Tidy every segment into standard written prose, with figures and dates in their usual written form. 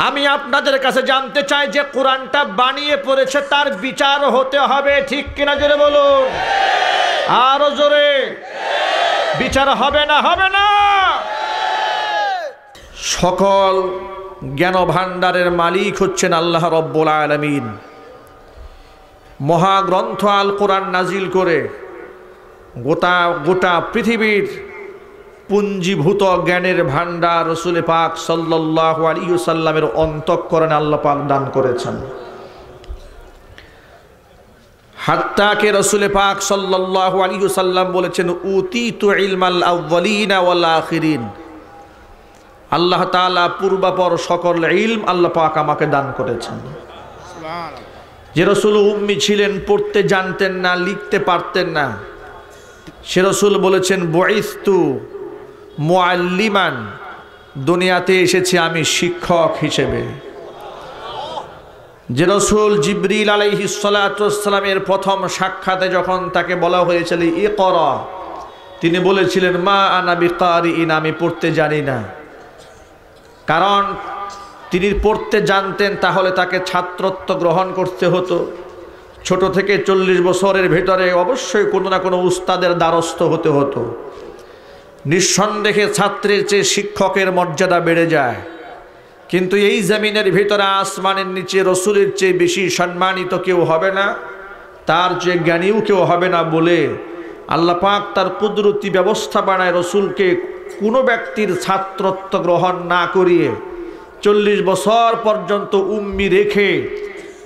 আমি আপনাদের কাছে জানতে চাই যে কোরআনটা বানিয়ে পড়েছে তার বিচার হতে হবে, ঠিক কিনা জোরে বলুন, আরো জোরে। বিচার হবে না? হবে না। সকল জ্ঞান ভাণ্ডারের মালিক হচ্ছেন আল্লাহ রব্বুল আলামিন। মহাগ্রন্থ আল কোরআন নাজিল করে গোটা পৃথিবীর পুঞ্জীভূত জ্ঞানের ভাণ্ডার রাসূল পাক সাল্লাল্লাহু আলাইহি ওয়াসাল্লামের অন্তঃকরণে আল্লাহ পাক দান করেছেন। হাত্তাকে রাসূল পাক সাল্লাল্লাহু আলাইহি ওয়াসাল্লাম বলেছেন, উতীতু ইলমাল আউয়ালিনা ওয়াল আখিরিন। আল্লাহ তাআলা পূর্বাপর সকল ইলম আল্লাহ পাক আমাকে দান করেছেন। যে রাসূল উম্মি ছিলেন, পড়তে জানতেন না, লিখতে পারতেন না, সে রাসূল বলেছেন বুইসতু মুআল্লিমান, দুনিয়াতে এসেছি আমি শিক্ষক হিসেবে। যে রাসূল জিবরিল আলাইহিস সালাতু ওয়াস সালামের প্রথম সাক্ষাতে যখন তাকে বলা হয়েছিল ইকরা, তিনি বলেছিলেন মা আনা বিকারিইন, আমি পড়তে জানি না। কারণ তিনি পড়তে জানতেন, তাহলে তাকে ছাত্রত্ব গ্রহণ করতে হতো। ছোট থেকে 40 বছরের ভেতরে অবশ্যই কোনো না কোনো উস্তাদের দ্বারস্থ হতে হতো। নিঃসন্দেহে ছাত্রের চেয়ে শিক্ষকের মর্যাদা বেড়ে যায়, কিন্তু এই জমিনের ভিতরে আসমানের নিচে রসুলের চেয়ে বেশি সম্মানিত কেউ হবে না, তার চেয়ে জ্ঞানীও কেউ হবে না বলে আল্লাহ পাক তার কুদরতি ব্যবস্থা বানায় রসুলকে কোনো ব্যক্তির ছাত্রত্ব গ্রহণ না করিয়ে 40 বছর পর্যন্ত উম্মি রেখে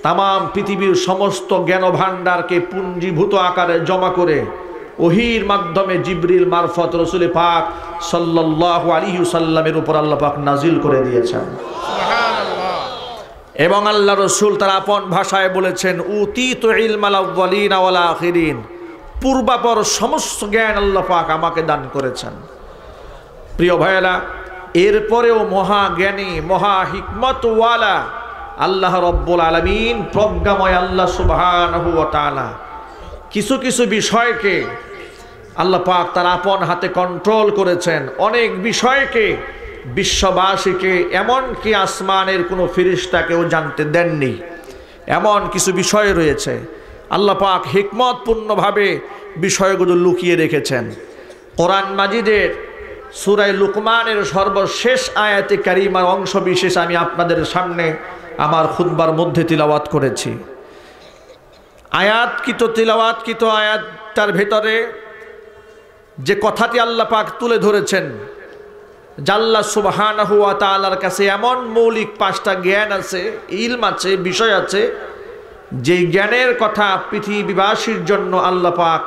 তামাম পৃথিবীর সমস্ত জ্ঞান ভাণ্ডারকে পুঞ্জীভূত আকারে জমা করে ওহির মাধ্যমে জিবরিল মারফত রসুল পাক সাল্লাল্লাহু আলাইহি ওয়াসাল্লামের উপর আল্লাহ পাক নাজিল করে দিয়েছেন। সুবহানাল্লাহ। এবং আল্লাহ রসুল তার আপন ভাষায় বলেছেন উতীতু ইলমাল আউয়ালিনা ওয়াল আখিরিন, পূর্বাপর সমস্ত জ্ঞান আল্লাহ পাক আমাকে দান করেছেন। প্রিয় ভাইয়েরা, এরপরেও মহাজ্ঞানী মহা হিকমতওয়ালা আল্লাহ রব্বুল আলামিন, প্রজ্ঞাময় আল্লাহ সুবহানাহু ওয়া তাআলা কিছু কিছু বিষয়কে আল্লাহ পাক তার আপন হাতে কন্ট্রোল করেছেন। অনেক বিষয়কে বিশ্ববাসীকে, এমনকি আসমানের কোনো ফেরেশতাকেও জানতে দেননি। এমন কিছু বিষয় রয়েছে আল্লাহ পাক হিকমতপূর্ণভাবে বিষয়গুলো লুকিয়ে রেখেছেন। কোরআন মাজিদের সূরা লুকমানের সর্বশেষ আয়াতে কারিমার অংশ বিশেষ আমি আপনাদের সামনে আমার খুতবার মধ্যে তিলাওয়াত করেছি। তিলাওয়াতকৃত আয়াতটার ভেতরে যে কথাটি আল্লাহ পাক তুলে ধরেছেন, আল্লাহ সুবহানাহু ওয়া তাআলার কাছে এমন মৌলিক 5টা জ্ঞান আছে, ইলম আছে, বিষয় আছে, যে জ্ঞানের কথা পৃথিবীবাসীর জন্য আল্লাহ পাক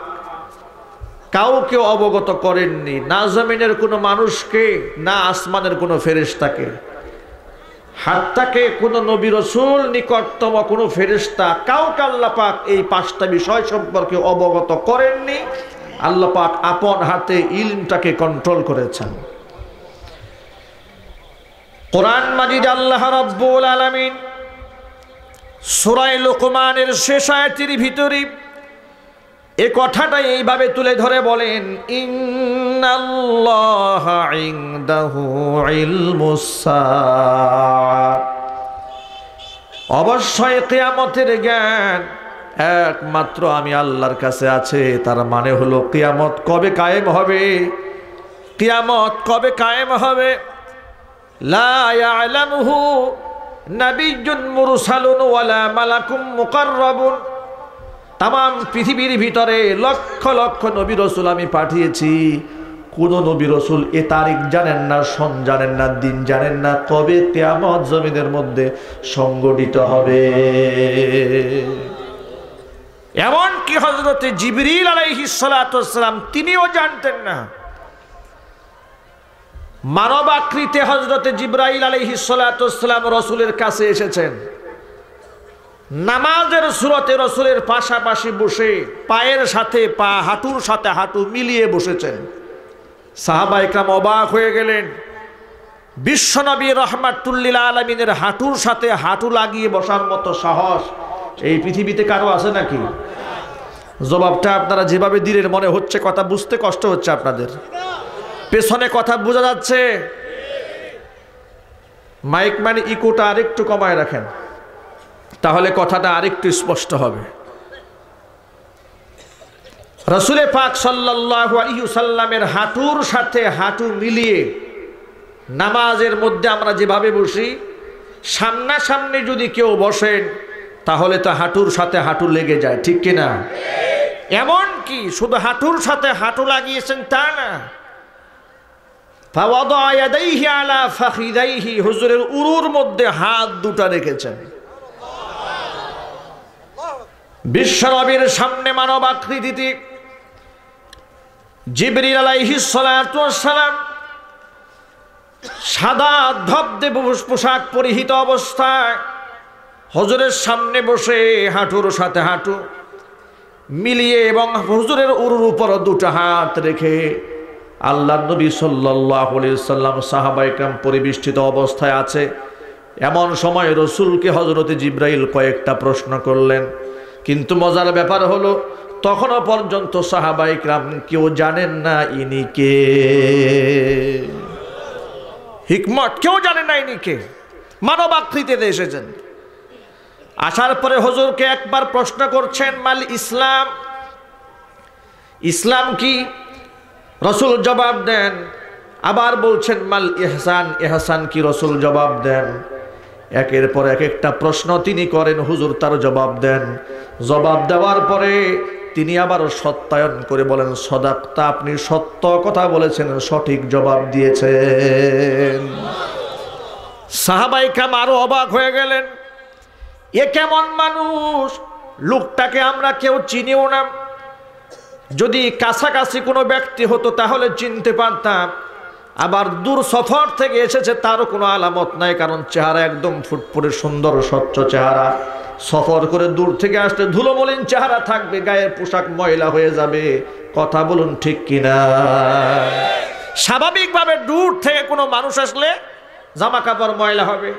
কাউকে অবগত করেননি, না জমিনের কোনো মানুষকে, না আসমানের কোনো ফেরেশতাকে। হাত্তাকে কোনো নবী রাসূল, নিকটতম কোনো ফেরেশতা, কাউকে আল্লাহ পাক এই 5টা বিষয় সম্পর্কে অবগত করেননি। আল্লাহ পাক আপন হাতে ইলমটাকে কন্ট্রোল করেছেন। কোরআন মাজিদ আল্লাহ রাব্বুল আলামিন সূরা লুকমানের শেষ আয়াতের ভিতরে এই কথাটা এইভাবে তুলে ধরে বলেন, ইন্নাল্লাহা ইনদাহু ইলমুস সাআ, অবশ্যই কিয়ামতের জ্ঞান একমাত্র আমি আল্লাহর কাছে আছে। তার মানে হলো কিয়ামত কবে কায়েম হবে, কিয়ামত কবে কায়েম হবে। লা ইয়ালামুহু নাবিয়্যুন মুরসালুন ওয়ালা মালাকুম মুকাররাবুন, তামাম পৃথিবীর ভিতরে লক্ষ লক্ষ নবী রাসূল আমি পাঠিয়েছি, কোন নবী রাসূল এ তারিখ জানেন না, সন জানেন না, দিন জানেন না, কবে কিয়ামত জমিনের মধ্যে সংঘটিত হবে। এমনকি হযরতে জিবরিল আলাইহিস সালাতু ওয়াস সালাম তিনিও জানতেন না। মানব আকৃতি হযরতে জিবরাইল আলাইহিস সালাতু ওয়াস সালাম রাসূলের কাছে এসেছেন, নামাজের সুরতে রসুলের পাশাপাশি বসে পায়ের সাথে পা, হাঁটুর সাথে হাঁটু মিলিয়ে বসেছেন। সাহাবা ইকরাম অবাক হয়ে গেলেন। বিশ্বনবী রাহমাতুল লিল আলামিনের হাঁটুর সাথে হাঁটু লাগিয়ে বসার মতো সাহস এই পৃথিবীতে কারো আছে নাকি? জবাবটা আপনারা যেভাবে দিলেন মনে হচ্ছে কথা বুঝতে কষ্ট হচ্ছে আপনাদের, পেছনে কথা বোঝা যাচ্ছে। মাইক মানে ইকোটা আরেকটু কমায় রাখেন, তাহলে কথাটা আরেকটু স্পষ্ট হবে। রাসূল পাক সাল্লাল্লাহু আলাইহি ওয়াসাল্লামের হাঁটুর সাথে হাঁটু মিলিয়ে নামাজের মধ্যে আমরা যেভাবে বসি, সামনাসামনি যদি কেউ বসেন তাহলে তো হাঁটুর সাথে হাঁটু লেগে যায়, ঠিক কিনা? এমন কি শুধু হাঁটুর সাথে হাঁটু লাগিয়েছেন তা না, ফাওয়াদা ইয়াদাইহি আলা ফাখিদাইহি, হুজুরের উরুর মধ্যে হাত দুটো রেখেছেন। বিশ্বনবীর সামনে মানব আকৃতিতে জিবরিল আলাইহিস সালাতু ওয়াস সালাম সাদা ধবধবে পোশাক পরিহিত অবস্থায় হুজুরের সামনে বসে হাঁটুর সাথে হাঁটু মিলিয়ে এবং হুজুরের উরুর উপর দুটো হাত রেখে আল্লাহর নবী সাল্লাল্লাহু আলাইহি সাল্লাম সাহাবায়ে কেরাম পরিবেষ্টিত অবস্থায় আছে। এমন সময় রাসূলকে হযরতে জিবরাইল কয়েকটা প্রশ্ন করলেন, কিন্তু মজার ব্যাপার হলো তখনও পর্যন্ত সাহাবায়ে কেরাম কেউ জানেন না ইনি কে। হিকমত, কেউ জানে না ইনি কে, মানব আকৃতিতে এসেছেন। আসার পরে হুজুরকে একবার প্রশ্ন করছেন, মাল ইসলাম, ইসলাম কি? রাসূল জবাব দেন। আবার বলছেন মাল ইহসান, ইহসান কি? রাসূল জবাব দেন। একের পর এক একটা প্রশ্ন তিনি করেন, হুজুর তার জবাব দেন। জবাব দেওয়ার পরে তিনি আবার সত্যায়ন করে বলেন, সদাক্তা, আপনি সত্য কথা বলেছেন, সঠিক জবাব দিয়েছেন। সাহাবায়ে কেরাম আরো অবাক হয়ে গেলেন, এ কেমন মানুষ, লোকটাকে আমরা কেউ চিনিও না, যদি কাছাকাছি কোনো ব্যক্তি হতো তাহলে চিনতে পারতাম, আবার দূর সফর থেকে এসেছে তারও কোনো আলামত নাই, কারণ চেহারা একদম ফুটফুটে সুন্দর স্বচ্ছ চেহারা। সফর করে দূর থেকে আসলে ধুলোমলিন চেহারা থাকবে, গায়ের পোশাক ময়লা হয়ে যাবে। কথা বলুন ঠিক কিনা? স্বাভাবিকভাবে দূর থেকে কোনো মানুষ আসলে জামা কাপড় ময়লা হবে,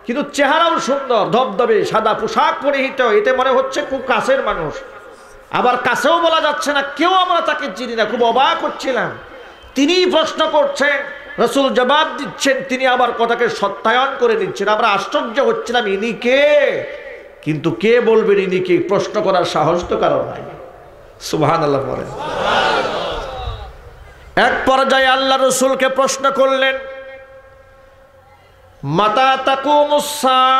কিন্তু চেহারাও সুন্দর ধবধবে সাদা পোশাক পরিহিত, এতে মনে হচ্ছে খুব কাছের মানুষ। আবার কাছেও বলা যাচ্ছে না, কেউ আমরা তাকে চিনি না। খুব অবাক হচ্ছিলাম, তিনিই প্রশ্ন করছেন, রাসূল জবাব দিচ্ছেন, তিনি আবার কথাকে সত্যায়ন করে নিচ্ছেন। আমরা আশ্চর্য হচ্ছিলাম, ইনি কে? কিন্তু কে বলবেন ইনি কে? প্রশ্ন করার সাহস তো কারণ নাই। সুবহানাল্লাহ বলেন। এক পর্যায়ে আল্লাহ রাসূলকে প্রশ্ন করলেন, মাতা তাকুমুস সাআহ,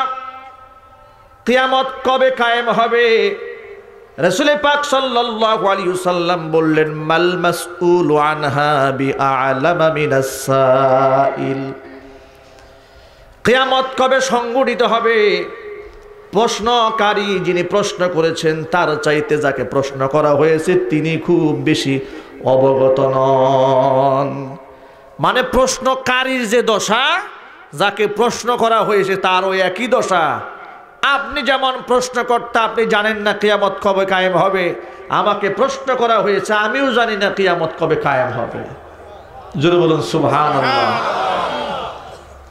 কিয়ামত কবে কায়েম হবে? রাসূল পাক সাল্লাল্লাহু আলাইহি ওয়াসাল্লাম বললেন, মাল মাসউলু আনহা বিআলামা মিনাস সাইল, কিয়ামত কবে সংঘটিত হবে? প্রশ্নকারী যিনি প্রশ্ন করেছেন তার চাইতে যাকে প্রশ্ন করা হয়েছে তিনি খুব বেশি অবগত নন। মানে প্রশ্নকারীর যে দশা, যাকে প্রশ্ন করা হয়েছে তারও একই দশা। আপনি যেমন প্রশ্নকর্তা, আপনি জানেন না কিয়ামত কবে কায়েম হবে, আমাকে প্রশ্ন করা হয়েছে, আমিও জানি না কিয়ামত কবে কায়েম হবে। জোরে বলুন সুবহানাল্লাহ।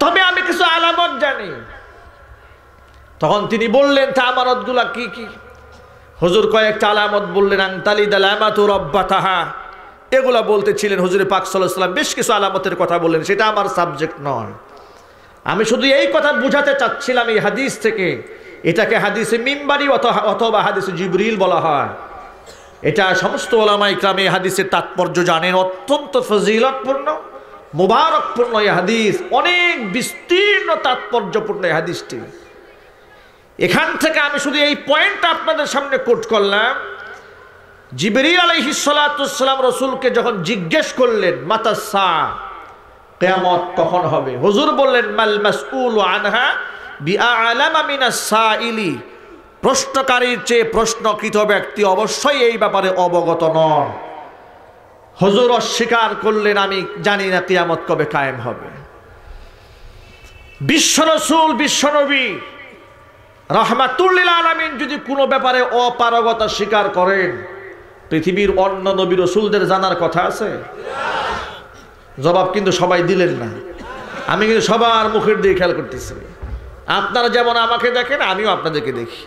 তবে আমি কিছু আলামত জানি। তখন তিনি বললেন, তা আমানতগুলা কি কি? হুজুর কয়েকটা আলামত বললেন, আনতালিদাল আমাতু রাব্বাতাহা, এগুলা বলতেছিলেন হুজুর পাক সাল্লাল্লাহু আলাইহি ওয়াসাল্লাম। বেশ কিছু আলামতের কথা বললেন, সেটা আমার সাবজেক্ট নয়। আমি শুধু এই কথা বুঝাতে চাচ্ছিলাম এই হাদিস থেকে। এটাকে হাদিসে মিম্বারি অথবা হাদিসে জিবরিল বলা হয়। এটা সমস্ত ওলামা ইকরাম এই হাদিসের তাৎপর্য জানেন। অত্যন্ত ফজিলতপূর্ণ, মুবারকপূর্ণ এই হাদিস, অনেক বিস্তীর্ণ তাৎপর্যপূর্ণ এই হাদিসটি। এখান থেকে আমি শুধু এই পয়েন্টটা আপনাদের সামনে কোট করলাম। জিবরিল আলাইহিস সালাতু ওয়াস সালাম রাসূলকে যখন জিজ্ঞেস করলেন, মাতাস সাআহ, কিয়ামত কখন হবে? হুজুর বললেন, মাল মাসউলু আনহা বিআলামা মিনাস সাইলি, প্রশ্নকারীর চেয়ে প্রশ্নকৃত ব্যক্তি অবশ্যই এই ব্যাপারে অবগত নন। হুজুর অস্বীকার করলেন, আমি জানি না কিয়ামত কবে কায়েম হবে। বিশ্ব রাসূল, বিশ্বনবী রাহমাতুল লিল আলামিন যদি কোনো ব্যাপারে অপারগতা স্বীকার করেন, পৃথিবীর অন্য নবী রাসূলদের জানার কথা আছে? জবাব কিন্তু সবাই দিলেন না। আমি কিন্তু সবার মুখের দিকে খেয়াল করতেছি। আপনারা যেমন আমাকে দেখেন, আমিও আপনাদেরকে দেখি।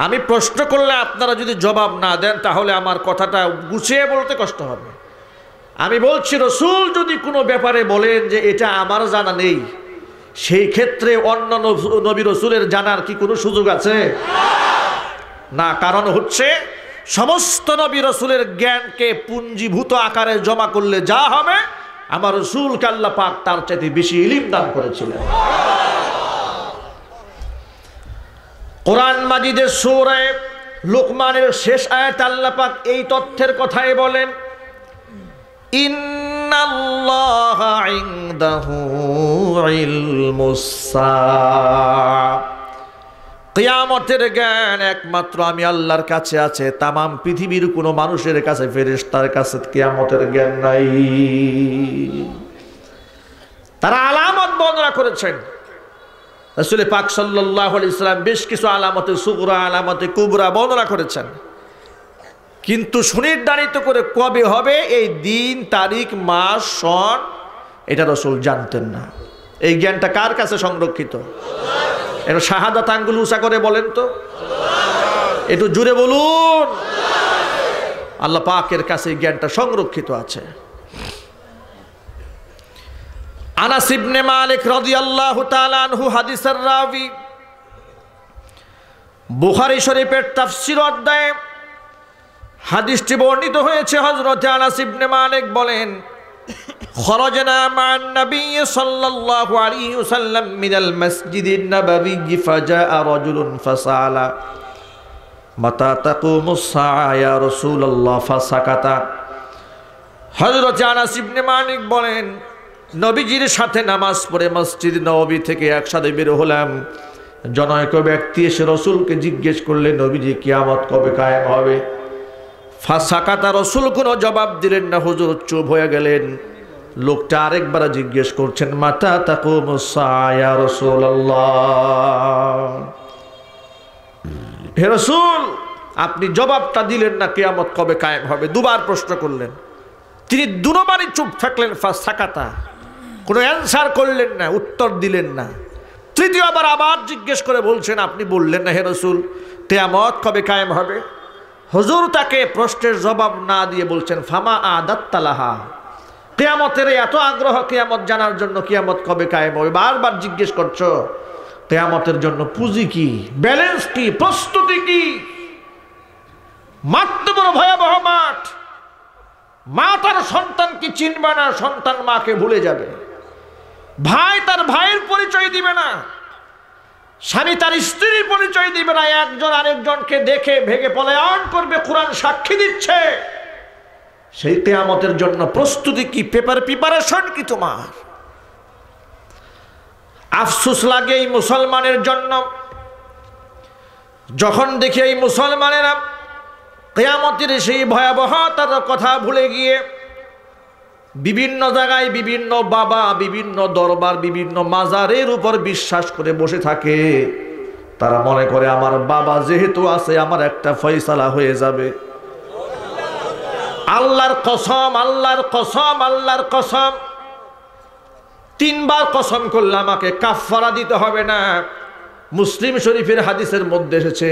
আমি প্রশ্ন করলে আপনারা যদি জবাব না দেন তাহলে আমার কথাটা গুছিয়ে বলতে কষ্ট হবে। আমি বলছি, রাসূল যদি কোনো ব্যাপারে বলেন যে এটা আমার জানা নেই, সেই ক্ষেত্রে অন্য নবী রাসূলের জানার কি কোনো সুযোগ আছে? না। কারণ হচ্ছে সমস্ত নবী রাসূলের জ্ঞানকে পুঞ্জীভূত আকারে জমা করলে যা হবে, আমার রাসূলকে আল্লাহ পাক তার চাইতে বেশি ইলম দান করেছিলেন। কোরআন মাজিদের সূরা লুকমানের শেষ আয়াতে আল্লাহ পাক এই তথ্যের কথাই বলেন, ইন্নাল্লাহা ইনদাহু ইলমুস সাআ, কিয়ামতের জ্ঞান একমাত্র আমি আল্লাহর কাছে আছে, তামাম পৃথিবীর কোনো মানুষের কাছে, ফেরেশতার কাছে কিয়ামতের জ্ঞান নাই। তারা আলামত বর্ণনা করেছেন। রাসূল পাক সাল্লাল্লাহু আলাইহি সাল্লাম বেশ কিছু আলামতে সুগরা, আলামতে কুবরা বর্ণনা করেছেন, কিন্তু সুনির্ধারিত করে কবে হবে এই দিন, তারিখ, মাস, সন এটা রাসূল জানতেন না। এই জ্ঞানটা কার কাছে সংরক্ষিত? একটু শাহাদাত আঙ্গুল উঁচা করে বলেন তো, একটু জুড়ে বলুন। আল্লাহ পাকের কাছে এই জ্ঞানটা সংরক্ষিত আছে। আনাস ইবনে মালিক রাদিয়াল্লাহু তাআলা আনহু হাদিসের রাবি, বুখারী শরীফের তাফসীর অধ্যায়ে হাদিসটি বর্ণিত হয়েছে। হযরত আনাস ইবনে মালিক বলেন, খরজনা মা'আন নবী সাল্লাল্লাহু আলাইহি ওয়াসাল্লাম মিনাল মসজিদিন নববী ফাজাআ রাজুলুন ফাসালা মাতা তাকুমুস সাআ ইয়া রাসূলুল্লাহ ফাসাকাতা। হযরত আনাস ইবনে মালিক বলেন, নবীজির সাথে নামাজ পড়ে মসজিদ নববী থেকে একসাথে বের হলাম। জনৈক ব্যক্তি এসে রাসূলকে জিজ্ঞেস করলেন, নবীজি কিয়ামত কবে কায়েম হবে? ফাসাকাতা, রাসূল কোনো জবাব দিলেন না, হুজুর চুপ হয়ে গেলেন। লোকটা আরেকবার জিজ্ঞেস করছেন, মাতা তাকুমুস সাআ ইয়া রাসূলুল্লাহ, হে রাসূল আপনি জবাবটা দিলেন না, কিয়ামত কবে কায়েম হবে? দুবার প্রশ্ন করলেন, তিনি দুবারই চুপ থাকলেন। ফাসাকাতা, কোনো অ্যান্সার করলেন না, উত্তর দিলেন না। তৃতীয়বার আবার জিজ্ঞেস করে বলছেন, আপনি বললেন না হে রাসূল কিয়ামত কবে কায়েম হবে? হুজুর তাকে প্রশ্নের জবাব না দিয়ে বলছেন, ফামা আদাত্তালাহা, কিয়ামতের এত আগ্রহ কিয়ামত জানার জন্য, কিয়ামত কবে কায়েম হবে বারবার জিজ্ঞেস করছো, কিয়ামতের জন্য পুঁজি কি, ব্যালেন্স কি, প্রস্তুতি কি? মারতে বড় ভয়াবহ মাঠ। মা তার সন্তানকে চিনবে না, সন্তান মাকে ভুলে যাবে। ভাই তার ভাইয়ের পরিচয় দিবে না, স্বামী তার স্ত্রীর পরিচয় দিবে না, একজন আরেকজনকে দেখে ভেগে পলায়ন করবে। কোরআন সাক্ষী দিচ্ছে। সেই কিয়ামতের জন্য প্রস্তুতি কি, প্রিপারেশন কি তোমার? আফসোস লাগে এই মুসলমানের জন্য, যখন দেখি এই মুসলমানেরা কিয়ামতের সেই ভয়াবহতার কথা ভুলে গিয়ে বিভিন্ন জায়গায় বিভিন্ন বাবা, বিভিন্ন দরবার, বিভিন্ন মাজারের উপর বিশ্বাস করে বসে থাকে। তারা মনে করে আমার বাবা যেহেতু আছে আমার একটা ফয়সালা হয়ে যাবে। আল্লাহর কসম, আল্লাহর কসম, আল্লাহর কসম, তিনবার কসম করলে আমাকে কাফারা দিতে হবে না। মুসলিম শরীফের হাদিসের মধ্যে এসেছে,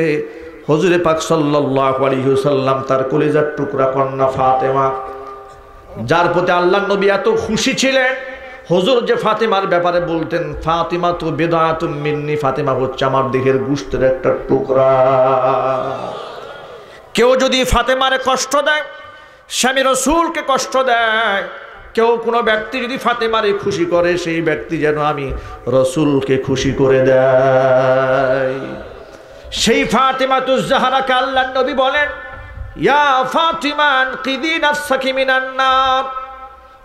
হুজুরে পাক সাল্লাল্লাহু আলাইহি ওয়াসাল্লাম তার কলিজার টুকরা কন্যা ফাতেমা, যার প্রতি আল্লাহর নবী এত খুশি ছিলেন, হুজুর যে ফাতেমার ব্যাপারে বলতেন, ফাতিমা তু বিদআতুম মিন্নি, ফাতেমা হচ্ছে আমার দেহের গোশতের একটা টুকরা। কেউ যদি ফাতেমারে কষ্ট দেয়, স্বামী রাসূলকে কষ্ট দেয়, কেউ কোনো ব্যক্তি যদি ফাতেমারে খুশি করে, সেই ব্যক্তি যেন আমি রাসূলকে খুশি করে দেয়। সেই ফাতিমাতুজ জাহরাকে আল্লাহর নবী বলেন, ইয়া ফাতিমা আনকিদি নাফসাকি মিনান নার,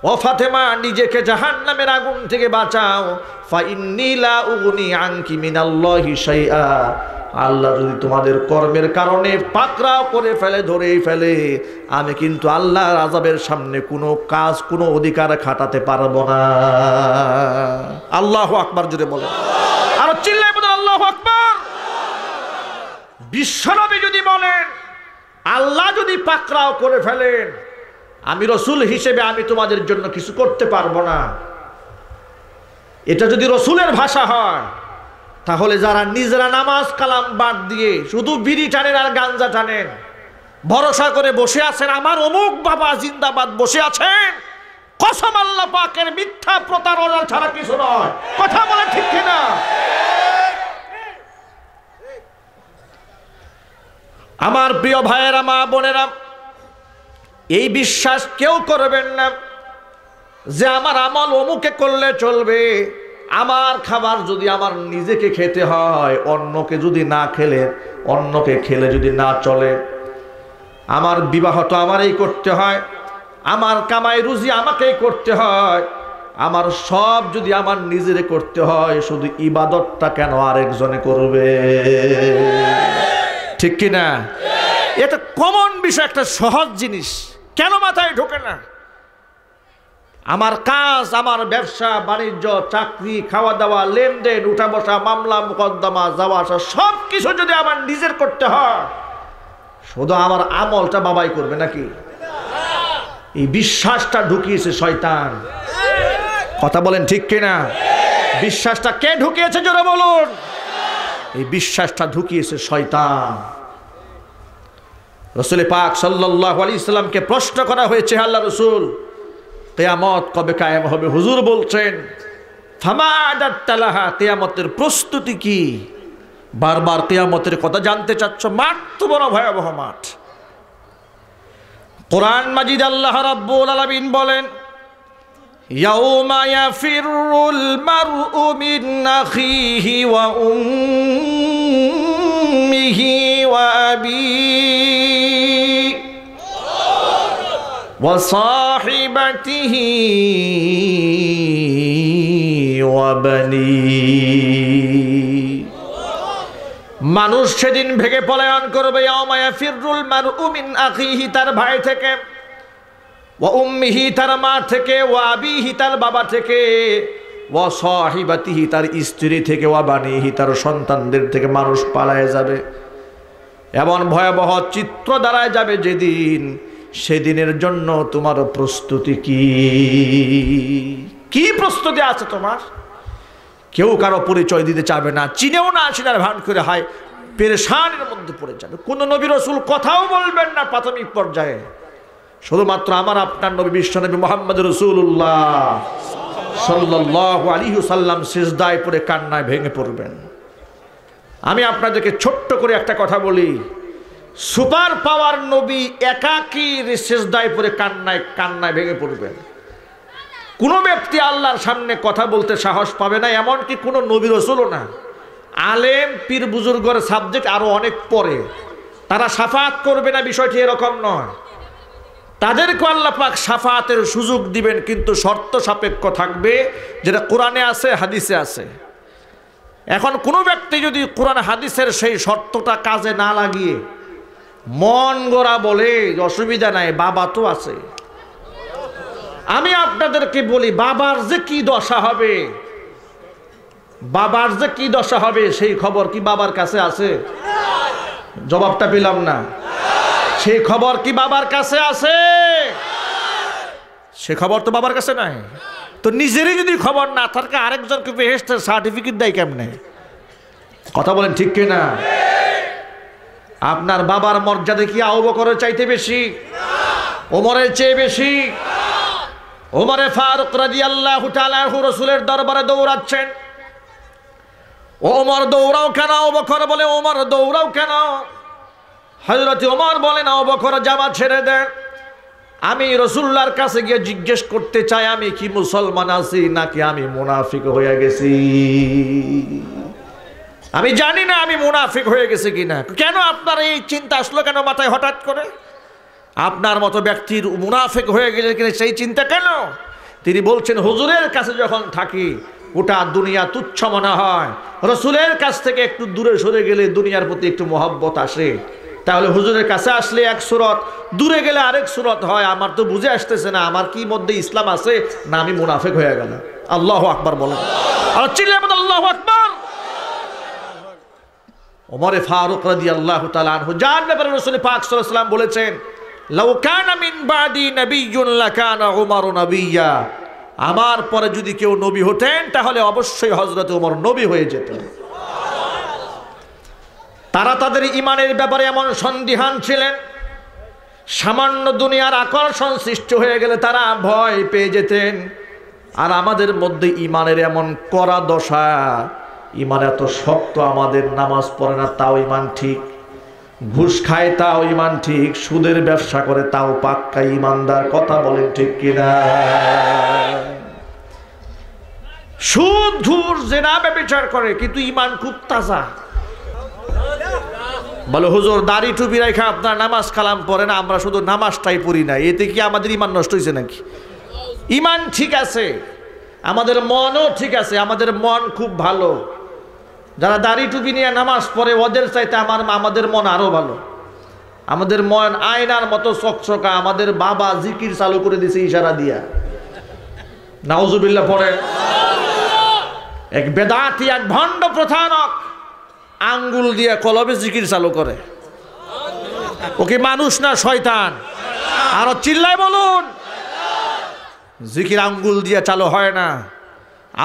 ও ফাতেমা নিজেকে জাহান্নামের আগুন থেকে বাঁচাও। ফা ইন্নী লা উগনি আনকি মিনাল্লাহি শাইআ, আল্লাহ যদি তোমাদের কর্মের কারণে পাকড়াও করে ফেলে, ধরেই ফেলে, আমি কিন্তু আল্লাহর আযাবের সামনে কোনো কাজ, কোনো অধিকার খাটাতে পারবো না। আল্লাহু আকবার জোরে বলেন, আর চিল্লায় বলেন আল্লাহু আকবার। বিশ্বনবী যদি বলেন আল্লাহ যদি পাকড়াও করে ফেলেন, আমি রাসূল হিসেবে আমি তোমাদের জন্য কিছু করতে পারবো না, এটা যদি রাসূলের ভাষা হয়, তাহলে যারা নিজেরা নামাজ কালাম বাদ দিয়ে শুধু বিড়ি টানেন আর গাঞ্জা টানেন, ভরসা করে বসে আছেন আমার অমুক বাবা জিন্দাবাদ বসে আছেন, কসম আল্লাহ পাকের, মিথ্যা প্রতারণা ছাড়া কিছু নয়। কথা বলে ঠিক কিনা? আমার প্রিয় ভাইয়েরা, মা বোনেরা, এই বিশ্বাস কেউ করবেন না যে আমার আমল অমুকে করলে চলবে। আমার খাবার যদি আমার নিজেকে খেতে হয়, অন্যকে যদি না খেলে, অন্যকে খেলে যদি না চলে, আমার বিবাহ তো আমারই করতে হয়, আমার কামাই রুজি আমাকেই করতে হয়, আমার সব যদি আমার নিজেরে করতে হয়, শুধু ইবাদতটা কেন আরেকজনে করবে? ঠিক কিনা? এটা কমন বিষয়, একটা সহজ জিনিস, কেন মাথায় ঢোকে না? আমার কাজ, আমার ব্যবসা বাণিজ্য, চাকরি, খাওয়া দাওয়া, লেনদেন, উঠা বসা, মামলা মোকদ্দমা, যাওয়া আসা, সব কিছু যদি আমার নিজের করতে হয়, শুধু আমার আমলটা বাবাই করবে নাকি? এই বিশ্বাসটা ঢুকিয়েছে শয়তান। কথা বলেন ঠিক কিনা? বিশ্বাসটা কে ঢুকিয়েছে জোরে বলুন? এই বিশ্বাসটা ঢুকিয়েছে শয়তান। রাসূল পাক সাল্লাল্লাহু আলাইহি সাল্লামকে প্রশ্ন করা হয়েছে, আল্লাহ রাসূল কিয়ামত কবে কায়েম হবে? হুজুর বলছেন, ফামা আদাত্তালাহা, কিয়ামতের প্রস্তুতি কি? বারবার কিয়ামতের কথা জানতে চাচ্ছ। মাঠ তো বড় ভয়াবহ মাঠ। কোরআন মাজিদ আল্লাহ রাব্বুল আলামিন বলেন, ইয়াউমা ইয়াফিরুল মারউ মিন আখিহি ওয়া উম্মিহি ওয়া আবিহি ওয়া সাহিবাতিহি ওয়া বানিহি। মানুষ সেদিন ভেগে পলায়ন করবে। ইয়াউমা ইয়াফিরুল মারউ মিন আখিহি, তার ভাই থেকে, ওয়া উম্মিহি, তার মা থেকে, ওয়া আবিহি, তার বাবা থেকে, ওয়া সাহিবাতিহি, তার স্ত্রী থেকে, ওয়া বানিহি, তার সন্তানদের থেকে মানুষ পালায়ে যাবে। এমন ভয়াবহ চিত্র দাঁড়ায় যাবে যেদিন, সেদিনের জন্য তোমার প্রস্তুতি কি? কি প্রস্তুতি আছে তোমার? কেউ কারো পরিচয় দিতে চাবে না, চিনেও না, চিনার ভান করে হয় পেরেশানের মধ্যে পড়ে যাবে। কোন নবী রাসূল কথাও বলবেন না প্রাথমিক পর্যায়ে, শুধুমাত্র আমার আপনার নবী বিশ্বনবী মুহাম্মদ রাসূলুল্লাহ সাল্লাল্লাহু আলাইহি ওয়াসাল্লাম সিজদায় পড়ে কান্নায় ভেঙে পড়বেন। আমি আপনাদেরকে ছোট্ট করে একটা কথা বলি, সুপার পাওয়ার নবী একাকী সিজদায় পড়ে কান্নায় ভেঙে পড়বেন। কোনো ব্যক্তি আল্লাহর সামনে কথা বলতে সাহস পাবে না, এমনকি কোনো নবী রাসূলও না। আলেম পীর বুজুর্গের সাবজেক্ট আরো অনেক পরে, তারা শাফাআত করবে না, বিষয়টি এরকম নয়। তাদেরকে আল্লাহ পাক শাফাআতের সুযোগ দিবেন, কিন্তু শর্ত সাপেক্ষ থাকবে, যেটা কোরআনে আছে, হাদিসে আছে। এখন কোনো ব্যক্তি যদি কোরআন হাদিসের সেই শর্তটা কাজে না লাগিয়ে মন গড়া বলে অসুবিধা নাই, বাবা তো আছে। আমি আপনাদেরকে বলি, বাবার যে কি দশা হবে, বাবার যে কি দশা হবে, সেই খবর কি বাবার কাছে আছে? জবাবটা পেলাম না। সেই খবর কি বাবার কাছে আছে? সে খবর তো বাবার কাছে নাই। তো নিজেরই যদি খবর না থাকে, আরেকজনকে বেহেশতের সার্টিফিকেট দেয় কেমনে? কথা বলেন ঠিক কিনা? আপনার বাবার মর্যাদা কি আবু বকরের চাইতে বেশি? ওমরের চেয়ে বেশি? ওমরে ফারুক রাদিয়াল্লাহু তাআলা আনহু রাসূলের দরবারে দৌড়াচ্ছেন। ওমর দৌড়াও কেন? আবু বকর বলে ওমর দৌড়াও কেন? হযরত ওমর বলেন, আবু বকর জামা ছেড়ে দেন, আমি রাসূলুল্লাহর কাছে গিয়ে জিজ্ঞেস করতে চাই, আমি কি মুসলমান আছি নাকি আমি মুনাফিক হয়ে গেছি? আমি জানি না আমি মুনাফিক হয়ে গেছি কিনা। কেন আপনার এই চিন্তা আসলো কেন মাথায় হঠাৎ করে? আপনার মতো ব্যক্তির মুনাফিক হয়ে গেলে কিনা সেই চিন্তা কেন? তিনি বলছেন, হুজুরের কাছে যখন থাকি গোটা দুনিয়া তুচ্ছ মনে হয়, রাসূলের কাছ থেকে একটু দূরে সরে গেলে দুনিয়ার প্রতি একটু মহব্বত আসে। তাহলে হুজুরের কাছে আসলে এক সুরত, দূরে গেলে আরেক সুরত হয়। আমার তো বুঝে আসতেছে না আমার কি মধ্যে ইসলাম আছে না আমি মুনাফিক হয়ে গেলাম। আল্লাহু আকবার বলেন, আর চিল্লায় বলেন আল্লাহু আকবার। ওমরে ফারুক রাদিয়াল্লাহু তাআলা আনহু, যার ব্যাপারে রাসূল পাক সাল্লাল্লাহু আলাইহি ওয়াসাল্লাম বলেছেন, লাউ কানা মিন বাদি নাবিয়্যুন লাকানা উমরু নাবিয়্যা, আমার পরে যদি কেউ নবী হতেন তাহলে অবশ্যই হযরত ওমর নবী হয়ে যেতেন। তারা তাদের ঈমানের ব্যাপারে এমন সন্দিহান ছিলেন সামান্য দুনিয়ার আকর্ষণ সৃষ্টি হয়ে গেলে তারা ভয় পেয়ে যেতেন। আর আমাদের মধ্যে ইমানের এমন কড়া দশা, ইমান এত শক্ত, আমাদের নামাজ পড়ে না তাও ইমান ঠিক, ঘুষ খায় তাও ইমান ঠিক, সুদের ব্যবসা করে তাও পাক্কা ইমানদার। কথা বলেন ঠিক কিনা? সুদ ঘুষ জেনা ব্যভিচার করে কিন্তু ইমান খুব তাজা। বলে হুজুর দাড়ি টুপি রেখে আপনার নামাজ কালাম পড়ে না, আমরা শুধু নামাজটাই পড়ি না, এতে কি আমাদের ইমান নষ্ট হয়েছে নাকি? ইমান ঠিক আছে, আমাদের মনও ঠিক আছে, আমাদের মন খুব ভালো। যারা দাড়ি টুপি নিয়ে নামাজ পড়ে ওদের চাইতে আমাদের মন আরো ভালো। আমাদের মন আয়নার মতো চকচকা। আমাদের বাবা জিকির চালু করে দিছে ইশারা দিয়া, নাউজুবিল্লাহ পড়ে। এক বেদাতি, এক ভণ্ড প্রথানক আঙ্গুল দিয়ে কলবে জিকির চালু করে। ওকে মানুষ না শয়তান? আরো চিল্লায় বলুন। জিকির আঙ্গুল দিয়ে চালু হয় না।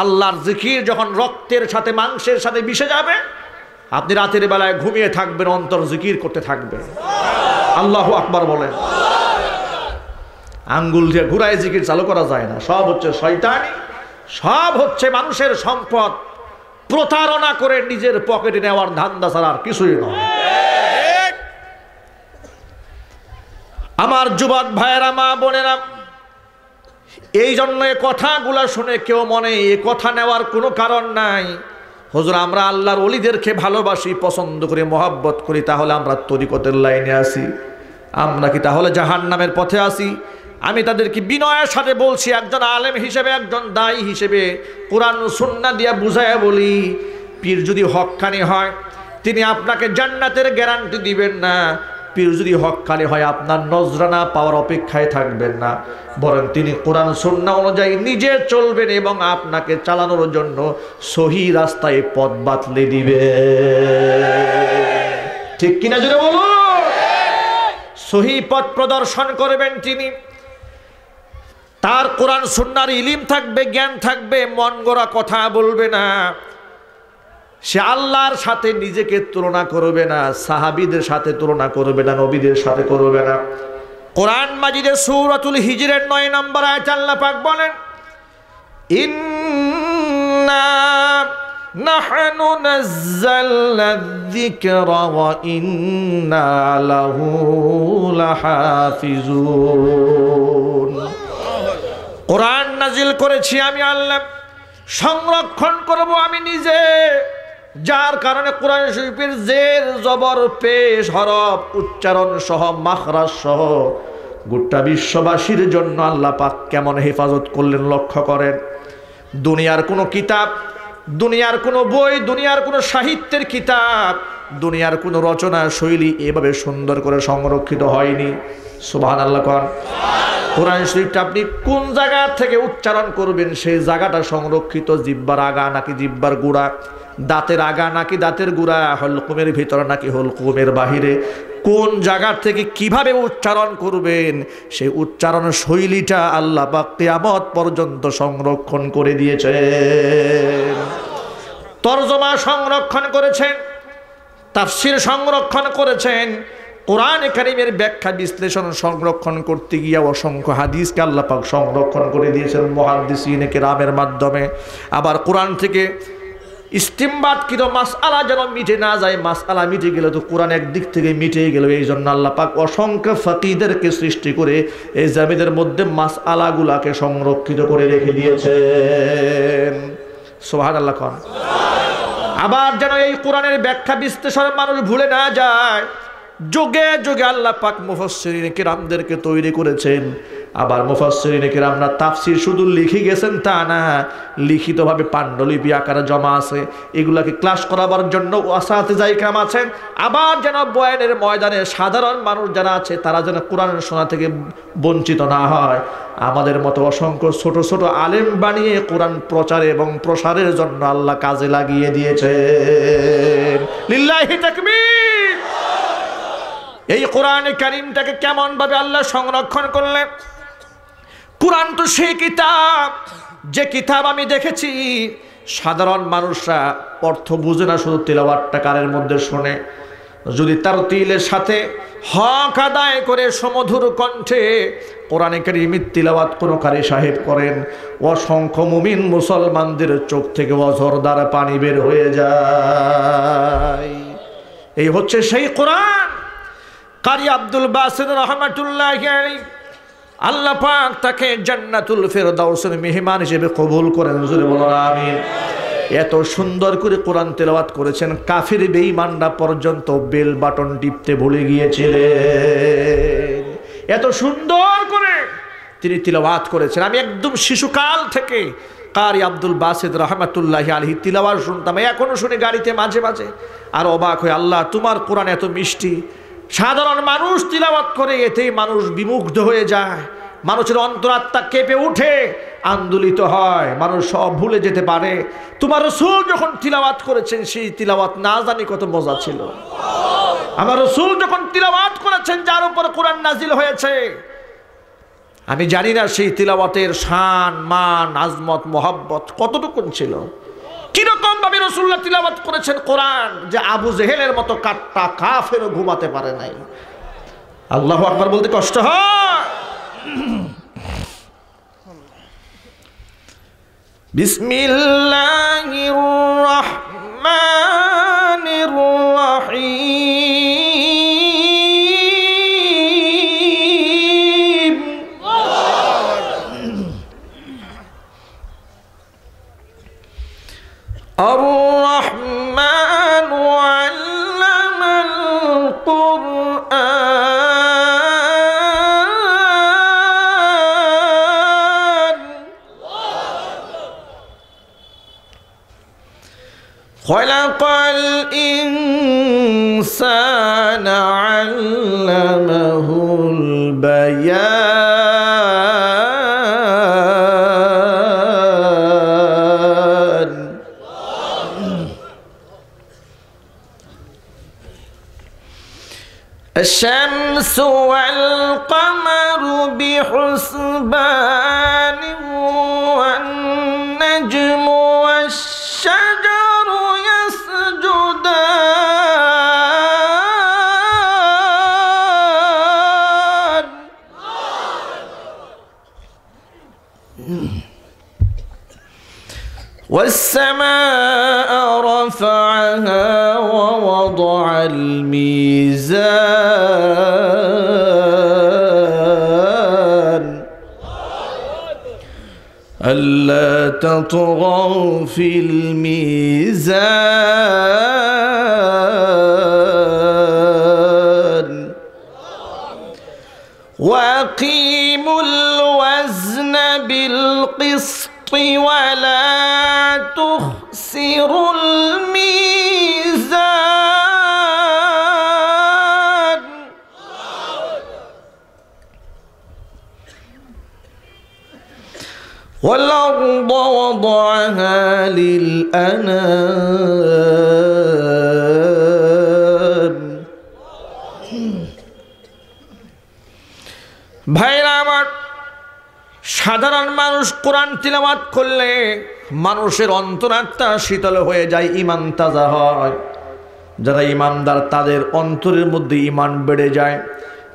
আল্লাহর জিকির যখন রক্তের সাথে মাংসের সাথে মিশে যাবে, আপনি রাতের বেলায় ঘুমিয়ে থাকবেন, অন্তর জিকির করতে থাকবে। আল্লাহু আকবার বলেন। আঙ্গুল দিয়ে ঘুরায় জিকির চালু করা যায় না। সব হচ্ছে শয়তানি, সব হচ্ছে মানুষের সম্পদ প্রতারণা করে নিজের পকেটে নেওয়ার ধান্দা ছাড়া আর কিছুই নয়। আমার যুবক ভাইয়েরা, মা বোনেরা, এই জন্য এ কথাগুলা শুনে কেউ মনে এ কথা নেওয়ার কোনো কারণ নাই। হুজুর আমরা আল্লাহর ওলিদেরকে ভালোবাসি, পছন্দ করি, মহব্বত করি, তাহলে আমরা তরিকতের লাইনে আসি, আমরা কি তাহলে জাহান্নামের পথে আসি? আমি তাদেরকে বিনয়ের সাথে বলছি, একজন আলেম হিসেবে, একজন দায়ী হিসেবে কুরআন সুন্নাহ দিয়ে বুঝায়া বলি, পীর যদি হক্কানি হয় তিনি আপনাকে জান্নাতের গ্যারান্টি দিবেন না। পীর যদি হক্কানি হয় আপনার নজরানা পাওয়ার অপেক্ষায় থাকবেন না, বরং তিনি কোরআন সুন্নাহ অনুযায়ী নিজে চলবেন এবং আপনাকে চালানোর জন্য সহি রাস্তায় পথ বাতলে দিবে। ঠিক কিনা জোরে বলুন? সহি পথ প্রদর্শন করবেন তিনি। তার কোরআন সুন্নাহর ইলম থাকবে, জ্ঞান থাকবে, মন গড়া কথা বলবে না। সে আল্লাহর সাথে নিজেকে তুলনা করবে না, সাহাবীদের সাথে তুলনা করবে না, নবীদের সাথে করবে না। কোরআন মাজিদে সূরাতুল হিজরের 9 নম্বর আয়াত আল্লাহ পাক বলেন, ইন্না নাহনু নাযালনা যিকরা ওয়া ইন্না লাহু লাহাফিজুন। কোরআন নাজিল করেছি আমি আল্লাহ, সংরক্ষণ করব আমি নিজে, যার কারণে কোরআন শরীফের জের জবর পেশ হরফ উচ্চারণ সহ মাখরাজ সহ গোটা বিশ্ববাসীর জন্য আল্লাহ পাক কেমন হেফাজত করলেন লক্ষ্য করেন। দুনিয়ার কোনো কিতাব, দুনিয়ার কোনো বই, দুনিয়ার কোনো সাহিত্যের কিতাব, দুনিয়ার কোনো রচনা শৈলী এভাবে সুন্দর করে সংরক্ষিত হয়নি। সুবহানাল্লাহ কোন। কোরআন শরীফটা আপনি কোন জায়গা থেকে উচ্চারণ করবেন সেই জায়গাটা সংরক্ষিত। জিহ্বার আগা নাকি জিহ্বার গুড়া, দাঁতের আগা নাকি দাঁতের গুড়া, হলকুমের ভিতরে নাকি হলকুমের বাহিরে, কোন জায়গা থেকে কিভাবে উচ্চারণ করবেন সেই উচ্চারণ শৈলীটা আল্লাহ পাক কিয়ামত পর্যন্ত সংরক্ষণ করে দিয়েছেন। তরজমা সংরক্ষণ করেছেন, তাফসীর সংরক্ষণ করেছেন, কোরআনে কারীমের ব্যাখ্যা বিশ্লেষণ সংরক্ষণ করতে গিয়ে অসংখ্য হাদিসকে আল্লাহ পাক সংরক্ষণ করে দিয়েছেন মুহাদ্দিসিনে কেরামের মাধ্যমে। আবার কোরআন থেকে ইস্তিমবাতকৃত মাসআলা যেন মিটে না যায়, মাসআলা মিটে গেলে তো কোরআন একদিক থেকে মিটে গেল। এই জন্য আল্লাহ পাক অসংখ্য ফাকিহদেরকে সৃষ্টি করে এই জামিদের মধ্যে মাসআলাগুলাকে সংরক্ষিত করে রেখে দিয়েছেন। সুবহানাল্লাহ কোন। আবার যেন এই কোরআনের ব্যাখ্যা বিশ্লেষণ মানুষ ভুলে না যায়, যুগে যুগে আল্লাহ পাক মুফাসসিরিন কিরামদেরকে তৈরি করেছেন। আবার মুফাসসিরিন কিরামরা তাফসীর শুধু লিখে গেছেন তা না, লিখিতভাবে পাণ্ডুলিপি আকারে জমা আছে, এগুলাকে ক্লাস করাবার জন্য আসাতিজা ইকরাম আছেন। আবার যেন বয়ানের ময়দানে সাধারণ মানুষ যারা আছে তারা যেন কোরআন শোনা থেকে বঞ্চিত না হয়, আমাদের মতো অসংখ্য ছোট ছোট আলেম বানিয়ে কোরআন প্রচার এবং প্রসারের জন্য আল্লাহ কাজে লাগিয়ে দিয়েছেন। লিল্লাহি তাকবীর। এই কোরআনে কারীমটাকে কেমন ভাবে আল্লাহ সংরক্ষণ করলেন। কোরআন তো সেই কিতাব, যে কিতাব আমি দেখেছি সাধারণ মানুষরা অর্থ বুঝে না, শুধু তিলাওয়াতটা কানের মধ্যে শোনে। যদি তারতিলের সাথে হক আদায় করে সমধুর কণ্ঠে কোরআনে কারীমের তিলাওয়াত কোন কারি সাহেব করেন, অসংখ্য মুমিন মুসলমানদের চোখ থেকে অঝরদার পানি বের হয়ে যায়। এই হচ্ছে সেই কোরআন। কারি আব্দুল বাসিত রহমাতুল্লাহি আলাইহি, আল্লাহ পাক তাকে জান্নাতুল ফেরদাউসের মেহমান হিসেবে কবুল করেন। জোরে বলুন আমিন। এত সুন্দর করে কোরআন তেলাওয়াত করেছেন, কাফির বেঈমানরা পর্যন্ত বেল বাটন টিপতে ভুলে গিয়েছিলেন। এত সুন্দর করে তিনি তিলাওয়াত করেছেন। আমি একদম শিশুকাল থেকে কারি আব্দুল বাসিত রহমাতুল্লাহি আলাইহি তিলাওয়াত শুনতাম, এখনো শুনি গাড়িতে মাঝে মাঝে। আর অবাক হয়ে, আল্লাহ তোমার কোরআন এত মিষ্টি, সাধারণ মানুষ তিলাওয়াত করে এতেই মানুষ বিমুগ্ধ হয়ে যায়, মানুষের অন্তরাত্মা কেঁপে উঠে, আন্দোলিত হয়, মানুষ সব ভুলে যেতে পারে। তোমার রাসূল যখন তিলাওয়াত করেছেন সেই তিলাওয়াত না জানি কত মজা ছিল। আমার রাসূল যখন তিলাওয়াত করেছেন যার উপর কোরআন নাজিল হয়েছে, আমি জানি না সেই তিলাওয়াতের শান মান আজমত মোহাব্বত কতটুকু ছিল। কিরকম ভাবে রাসূলুল্লাহ তিলাওয়াত করেছেন কোরআন যে আবু জেহেলের মতো কাট্টা কাফেরও ঘুমাতে পারে নাই। আল্লাহু আকবার বলতে কষ্ট হয়। বিসমিল্লাহির রহমানির রহিম। আর রহমান আল্লামাল কুরআন। খলাকাল ইনসানা আল্লামাহুল বায়ান। الشمس والقمر بحسبان والنجم والشجر يسجدان. والسماء رفعها ووضع الميزان ألا تطغوا في الميزان وأقيموا الوزن بالقسط ولا تخسروا الميزان. والأرض وضعها للأنام. ভাইরা আমার, সাধারণ মানুষ কোরআন তিলাওয়াত করলে মানুষের অন্তরাত্মা শীতল হয়ে যায়, ঈমান তাজা হয়। যারা ঈমানদার তাদের অন্তরের মধ্যে ঈমান বেড়ে যায়।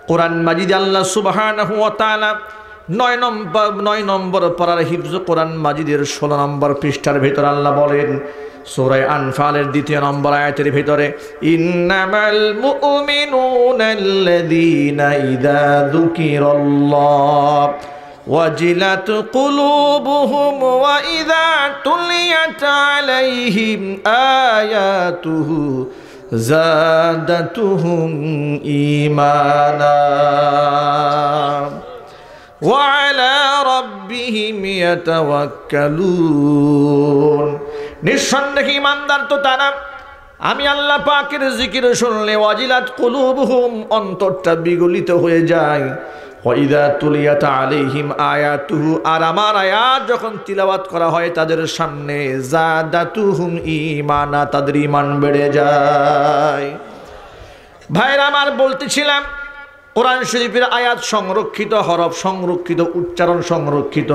কোরআন মাজিদে আল্লাহ সুবহানাহু ওয়া তাআলা 9 নম্বর পারার হিফজ কোরআন মাজিদের 16 নম্বর পৃষ্ঠার ভিতরে আল্লাহ বলেন, সূরা আনফালের 2 নম্বর আয়াতের ভিতরে, ইন্নামাল মুমিনুনা আল্লাযীনা ইযা যুকিরাল্লাহ وجلت قلوبهم وإذا تليت عليهم آياته زادتهم إيمانا وعلى ربهم يتوكلون. নিঃসন্দেহে ঈমানদার তো তারা, আমি আল্লাহ পাকের জিকির শুনলে ওয়াজিলাত কুলুবুহুম, অন্তরটা বিগলিত হয়ে যায়। ওয়াইদা তুলিয়াত আলাইহিম আয়াতুহু, আর আমার আয়াত যখন তিলাওয়াত করা হয় তাদের সামনে, জাদাতুহুম ঈমানা, তাদের ঈমান বেড়ে যায়। ভাইরা আমার, বলতেছিলাম কোরআন শরীফের আয়াত সংরক্ষিত, হরফ সংরক্ষিত, উচ্চারণ সংরক্ষিত।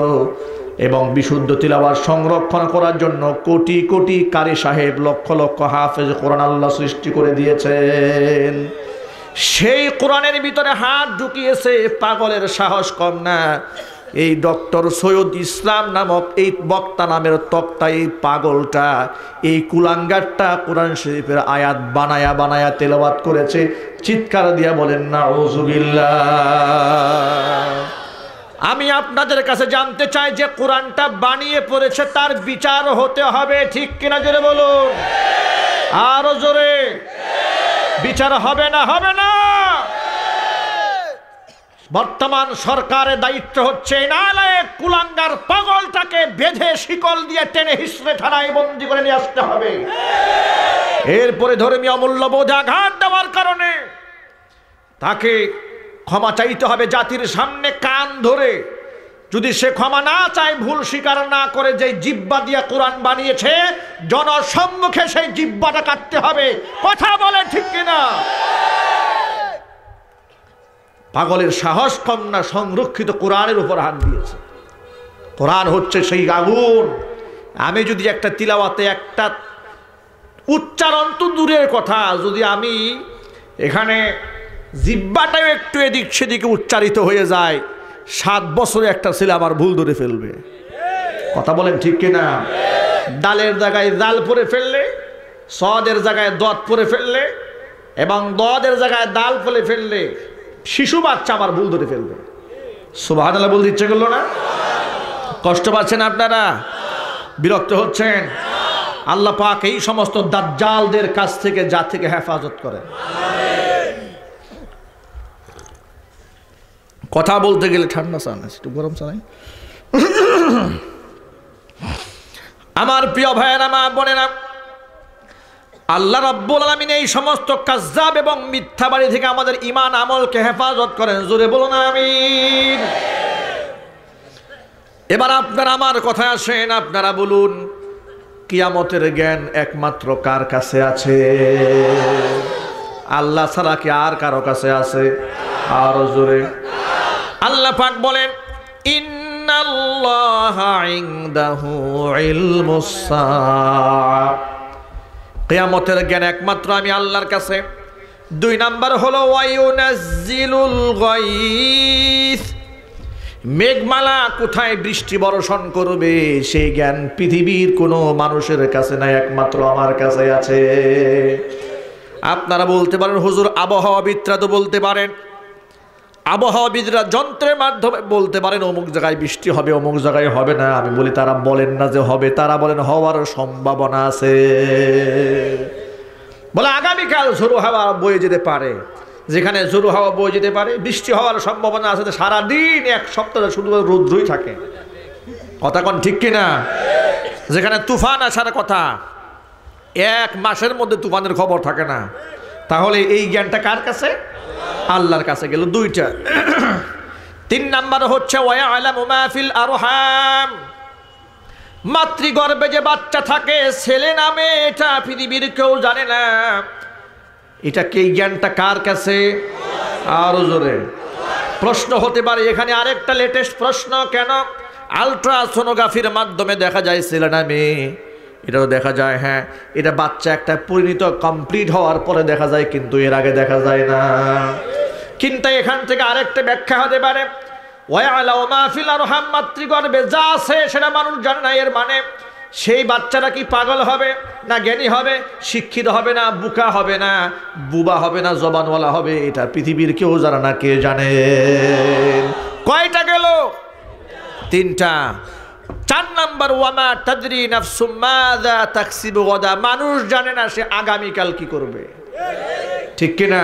এবং বিশুদ্ধ তিলাওয়াত সংরক্ষণ করার জন্য কোটি কোটি কারি সাহেব, লক্ষ লক্ষ হাফেজ কোরআন আল্লাহ সৃষ্টি করে দিয়েছেন। সেই কোরআনের ভিতরে হাত ঢুকিয়েছে পাগলের সাহস কম না। এই ডক্টর সৈয়দ ইসলাম নামক এই বক্তা নামের তক্তা, এই পাগলটা, এই কুলাঙ্গারটা কোরআন শরীফের আয়াত বানায়া বানায়া তেলাওয়াত করেছে। চিৎকার দিয়া বলেন নাউজুবিল্লাহ। আমি আপনাদের কাছে জানতে চাই, যে কোরআনটা বানিয়ে পড়েছে তার বিচার হতে হবে, ঠিক কিনা জোরে বলুন, আরো জোরে। বিচার হবে না? হবে না। বর্তমান সরকারের দায়িত্ব হচ্ছে নালায়েক কুলাঙ্গার পাগলটাকে বেঁধে শিকল দিয়ে টেনে হিসড়ে থানায় বন্দি করে নিয়ে আসতে হবে। এরপরে ধর্মীয় মূল্যবোধে আঘাত দেওয়ার কারণে তাকে ক্ষমা চাইতে হবে জাতির সামনে কান ধরে। যদি সে ক্ষমা না চায়, ভুল স্বীকার না করে, যে জিহ্বা দিয়ে কোরআন বানিয়েছে, জনসম্মুখে সেই জিহ্বাটা কাটতে হবে। কথা বলে ঠিক কিনা? পাগলের সাহস কম না, সংরক্ষিত কোরআনের উপর হাত দিয়েছে। কোরআন হচ্ছে সেই আগুন। আমি যদি একটা তিলাওয়াতে একটা উচ্চারণ তো দূরের কথা, যদি আমি এখানে জিহ্বাটাও একটু এদিক সেদিকে উচ্চারিত হয়ে যায়, 7 বছরে একটা ছেলে আমার ভুল ধরে ফেলবে। কথা বলেন ঠিক কিনা? ডালের জায়গায় জাল পরে ফেললে, সদের জায়গায় দদ পরে ফেললে, এবং দদের জায়গায় দাল পরে ফেললে শিশু বাচ্চা আমার ভুল ধরে ফেলবে। সুবহানাল্লাহ বলতে ইচ্ছে করলো না? কষ্ট পাচ্ছেন আপনারা? বিরক্ত হচ্ছেন? আল্লাহ পাক এই সমস্ত দাজ্জালদের কাছ থেকে যা থেকে হেফাজত করেন। কথা বলতে গেলে ঠান্ডা চা না, একটু গরম চা নাই? আমার প্রিয় ভাইয়েরা, মা বোনেরা, আল্লাহ রাব্বুল আলামিন এই সমস্ত কাযযাব এবং মিথ্যাবাদী থেকে আমাদের ঈমান আমলকে হেফাজত করেন। জোরে বলুন আমিন। এবার আপনারা আমার কথায় আসেন, আপনারা বলুন, কিয়ামতের জ্ঞান একমাত্র কার কাছে আছে? আল্লাহ ছাড়া কি আর কারো কাছে আছে? আরো জোরে। আল্লাহ পাক বলেন, ইন্নাল্লাহা ইনদাহু ইলমুস সাআ। কিয়ামতের জ্ঞান একমাত্র আমি আল্লাহর কাছে। 2 নাম্বার হলো ওয়ায়ুনাজ্জিলুল গায়স। মেঘমালা কোথায় বৃষ্টি বর্ষণ করবে সেই জ্ঞান পৃথিবীর কোনো মানুষের কাছে নাই, একমাত্র আমার কাছে আছে। আপনারা বলতে পারেন হুজুর আবহাওয়াবিদরা তো বলতে পারেন, আবহাওয়াবিদরা যন্ত্রের মাধ্যমে বলতে পারেন অমুক জায়গায় বৃষ্টি হবে, অমুক জায়গায় হবে না। আমি বলি তারা বলেন না যে হবে, তারা বলেন হওয়ার সম্ভাবনা আছে। বলে আগামীকাল ঝোড়ো হাওয়া বয়ে যেতে পারে। যেখানে ঝোড়ো হাওয়া বয়ে যেতে পারে, বৃষ্টি হওয়ার সম্ভাবনা আছে, সারাদিন 1 সপ্তাহ শুধু রৌদ্রই থাকে। কথা কোন ঠিক কিনা? যেখানে তুফান আসার কথা, 1 মাসের মধ্যে তুফানের খবর থাকে না। তাহলে এই জ্ঞানটা কার কাছে? আল্লাহর কাছে গেল। 2টা। 3 নাম্বার হচ্ছে ওয়ায়ালামু মা ফিল আরহাম। মাতৃগর্ভে যে বাচ্চা থাকে, ছেলে নামে, এটা পৃথিবীর কেউ জানে না। এটা কি জ্ঞানটা কার কাছে? আরো জোরে। প্রশ্ন হতে পারে এখানে আরেকটা লেটেস্ট প্রশ্ন, কেন আলট্রাসোনোগ্রাফির মাধ্যমে দেখা যায় ছেলে না মেয়ে? এটাও দেখা যায়, হ্যাঁ, এটা বাচ্চা একটা পরিণত কমপ্লিট হওয়ার পরে দেখা যায়, কিন্তু এর আগে দেখা যায় না। কিন্তু এখান থেকে আরেকটা ব্যাখ্যা হতে পারে, ওয়ায়ালামু মা ফিল আরহাম, মাতৃগর্ভে যা আছে সেটা মানুষ জানে না। এর মানে সেই বাচ্চাটা কি পাগল হবে না জ্ঞানী হবে, শিক্ষিত হবে না বুকা হবে না, বুবা হবে না জবানওয়ালা হবে, এটা পৃথিবীর কেউ জানে না। কে জানে? কয়টা গেল? 3টা। 4 নাম্বার ওয়ামা তাদরি নাফসুম মাযা তাকসিবু গাদা। মানুষ জানে না সে আগামীকাল কি করবে, ঠিক কিনা?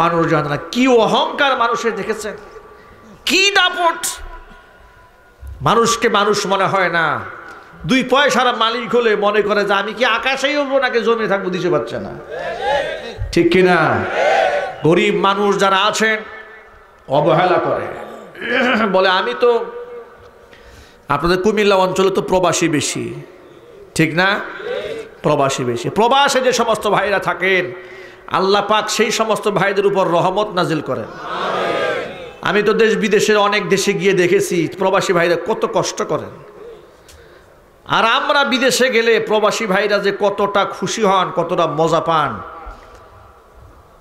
মানুষ জানে না। কি অহংকার মানুষের, দেখেছেন কি দাপট? মানুষকে মানুষ মনে হয় না। 2 পয়সার মালিক হলে মনে করে যে আমি কি আকাশেই উঠবো নাকি জমে থাকবো, দিতে পারছে না, ঠিক কিনা? গরিব মানুষ যারা আছেন অবহেলা করে, বলে আমি তো, আপনাদের কুমিল্লা অঞ্চলে তো প্রবাসী বেশি, ঠিক না? প্রবাসী বেশি। প্রবাসে যে সমস্ত ভাইরা থাকেন, আল্লাহ পাক সেই সমস্ত ভাইদের উপর রহমত নাজিল করেন। আমি তো দেশ বিদেশের অনেক দেশে গিয়ে দেখেছি প্রবাসী ভাইরা কত কষ্ট করেন, আর আমরা বিদেশে গেলে প্রবাসী ভাইরা যে কতটা খুশি হন, কতটা মজা পান,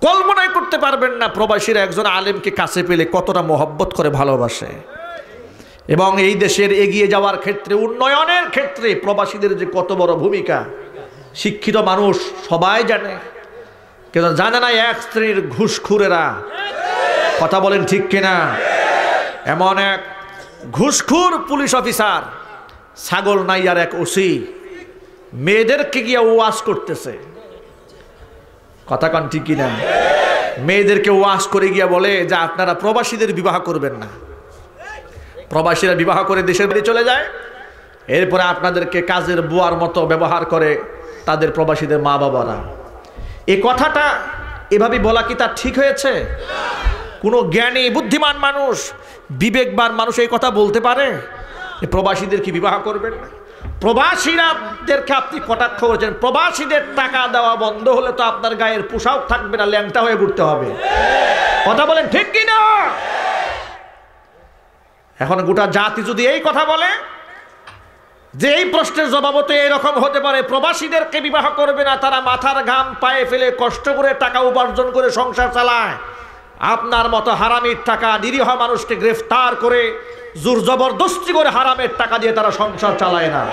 কল্পনাই করতে পারবেন না। প্রবাসীরা একজন আলেমকে কাছে পেলে কতটা মহব্বত করে ভালোবাসে। এবং এই দেশের এগিয়ে যাওয়ার ক্ষেত্রে, উন্নয়নের ক্ষেত্রে প্রবাসীদের যে কত বড় ভূমিকা শিক্ষিত মানুষ সবাই জানে, কিন্তু জানে না এক শ্রেণীর ঘুষখুরেরা। কথা বলেন ঠিক কিনা? এমন এক ঘুষখুর পুলিশ অফিসার, ছাগল নাইয়ার এক ওসি, মেয়েদেরকে গিয়ে ওয়াজ করতেছে। কথা কন ঠিক কিনা? মেয়েদেরকে ওয়াজ করে গিয়া বলে যে আপনারা প্রবাসীদের বিবাহ করবেন না, প্রবাসীরা বিবাহ করে দেশের বাড়ি চলে যায়, এরপরে আপনাদেরকে কাজের বুয়ার মতো ব্যবহার করে তাদের প্রবাসীদের মা বাবারা। এই কথাটা এভাবে বলা কি তার ঠিক হয়েছে? কোনো জ্ঞানী বুদ্ধিমান মানুষ, বিবেকবান মানুষ এই কথা বলতে পারে? প্রবাসীদের কি বিবাহ করবেন না? প্রবাসীরাদেরকে আপনি কটাক্ষ করেছেন, প্রবাসীদের টাকা দেওয়া বন্ধ হলে তো আপনার গায়ের পোশাক থাকবে না, ল্যাংটা হয়ে ঘুরতে হবে। কথা বলেন ঠিক কিনা? এখন গোটা জাতি যদি এই কথা বলে যে এই প্রশ্নের জবাবও তো এইরকম হতে পারে, প্রবাসীদেরকে বিবাহ করবে না, তারা মাথার ঘাম পায়ে ফেলে কষ্ট করে টাকা উপার্জন করে সংসার চালায়, আপনার মতো হারামির টাকা নিরীহ মানুষকে গ্রেফতার করে জোর জবরদস্তি করে হারামের টাকা দিয়ে তারা সংসার চালায় না।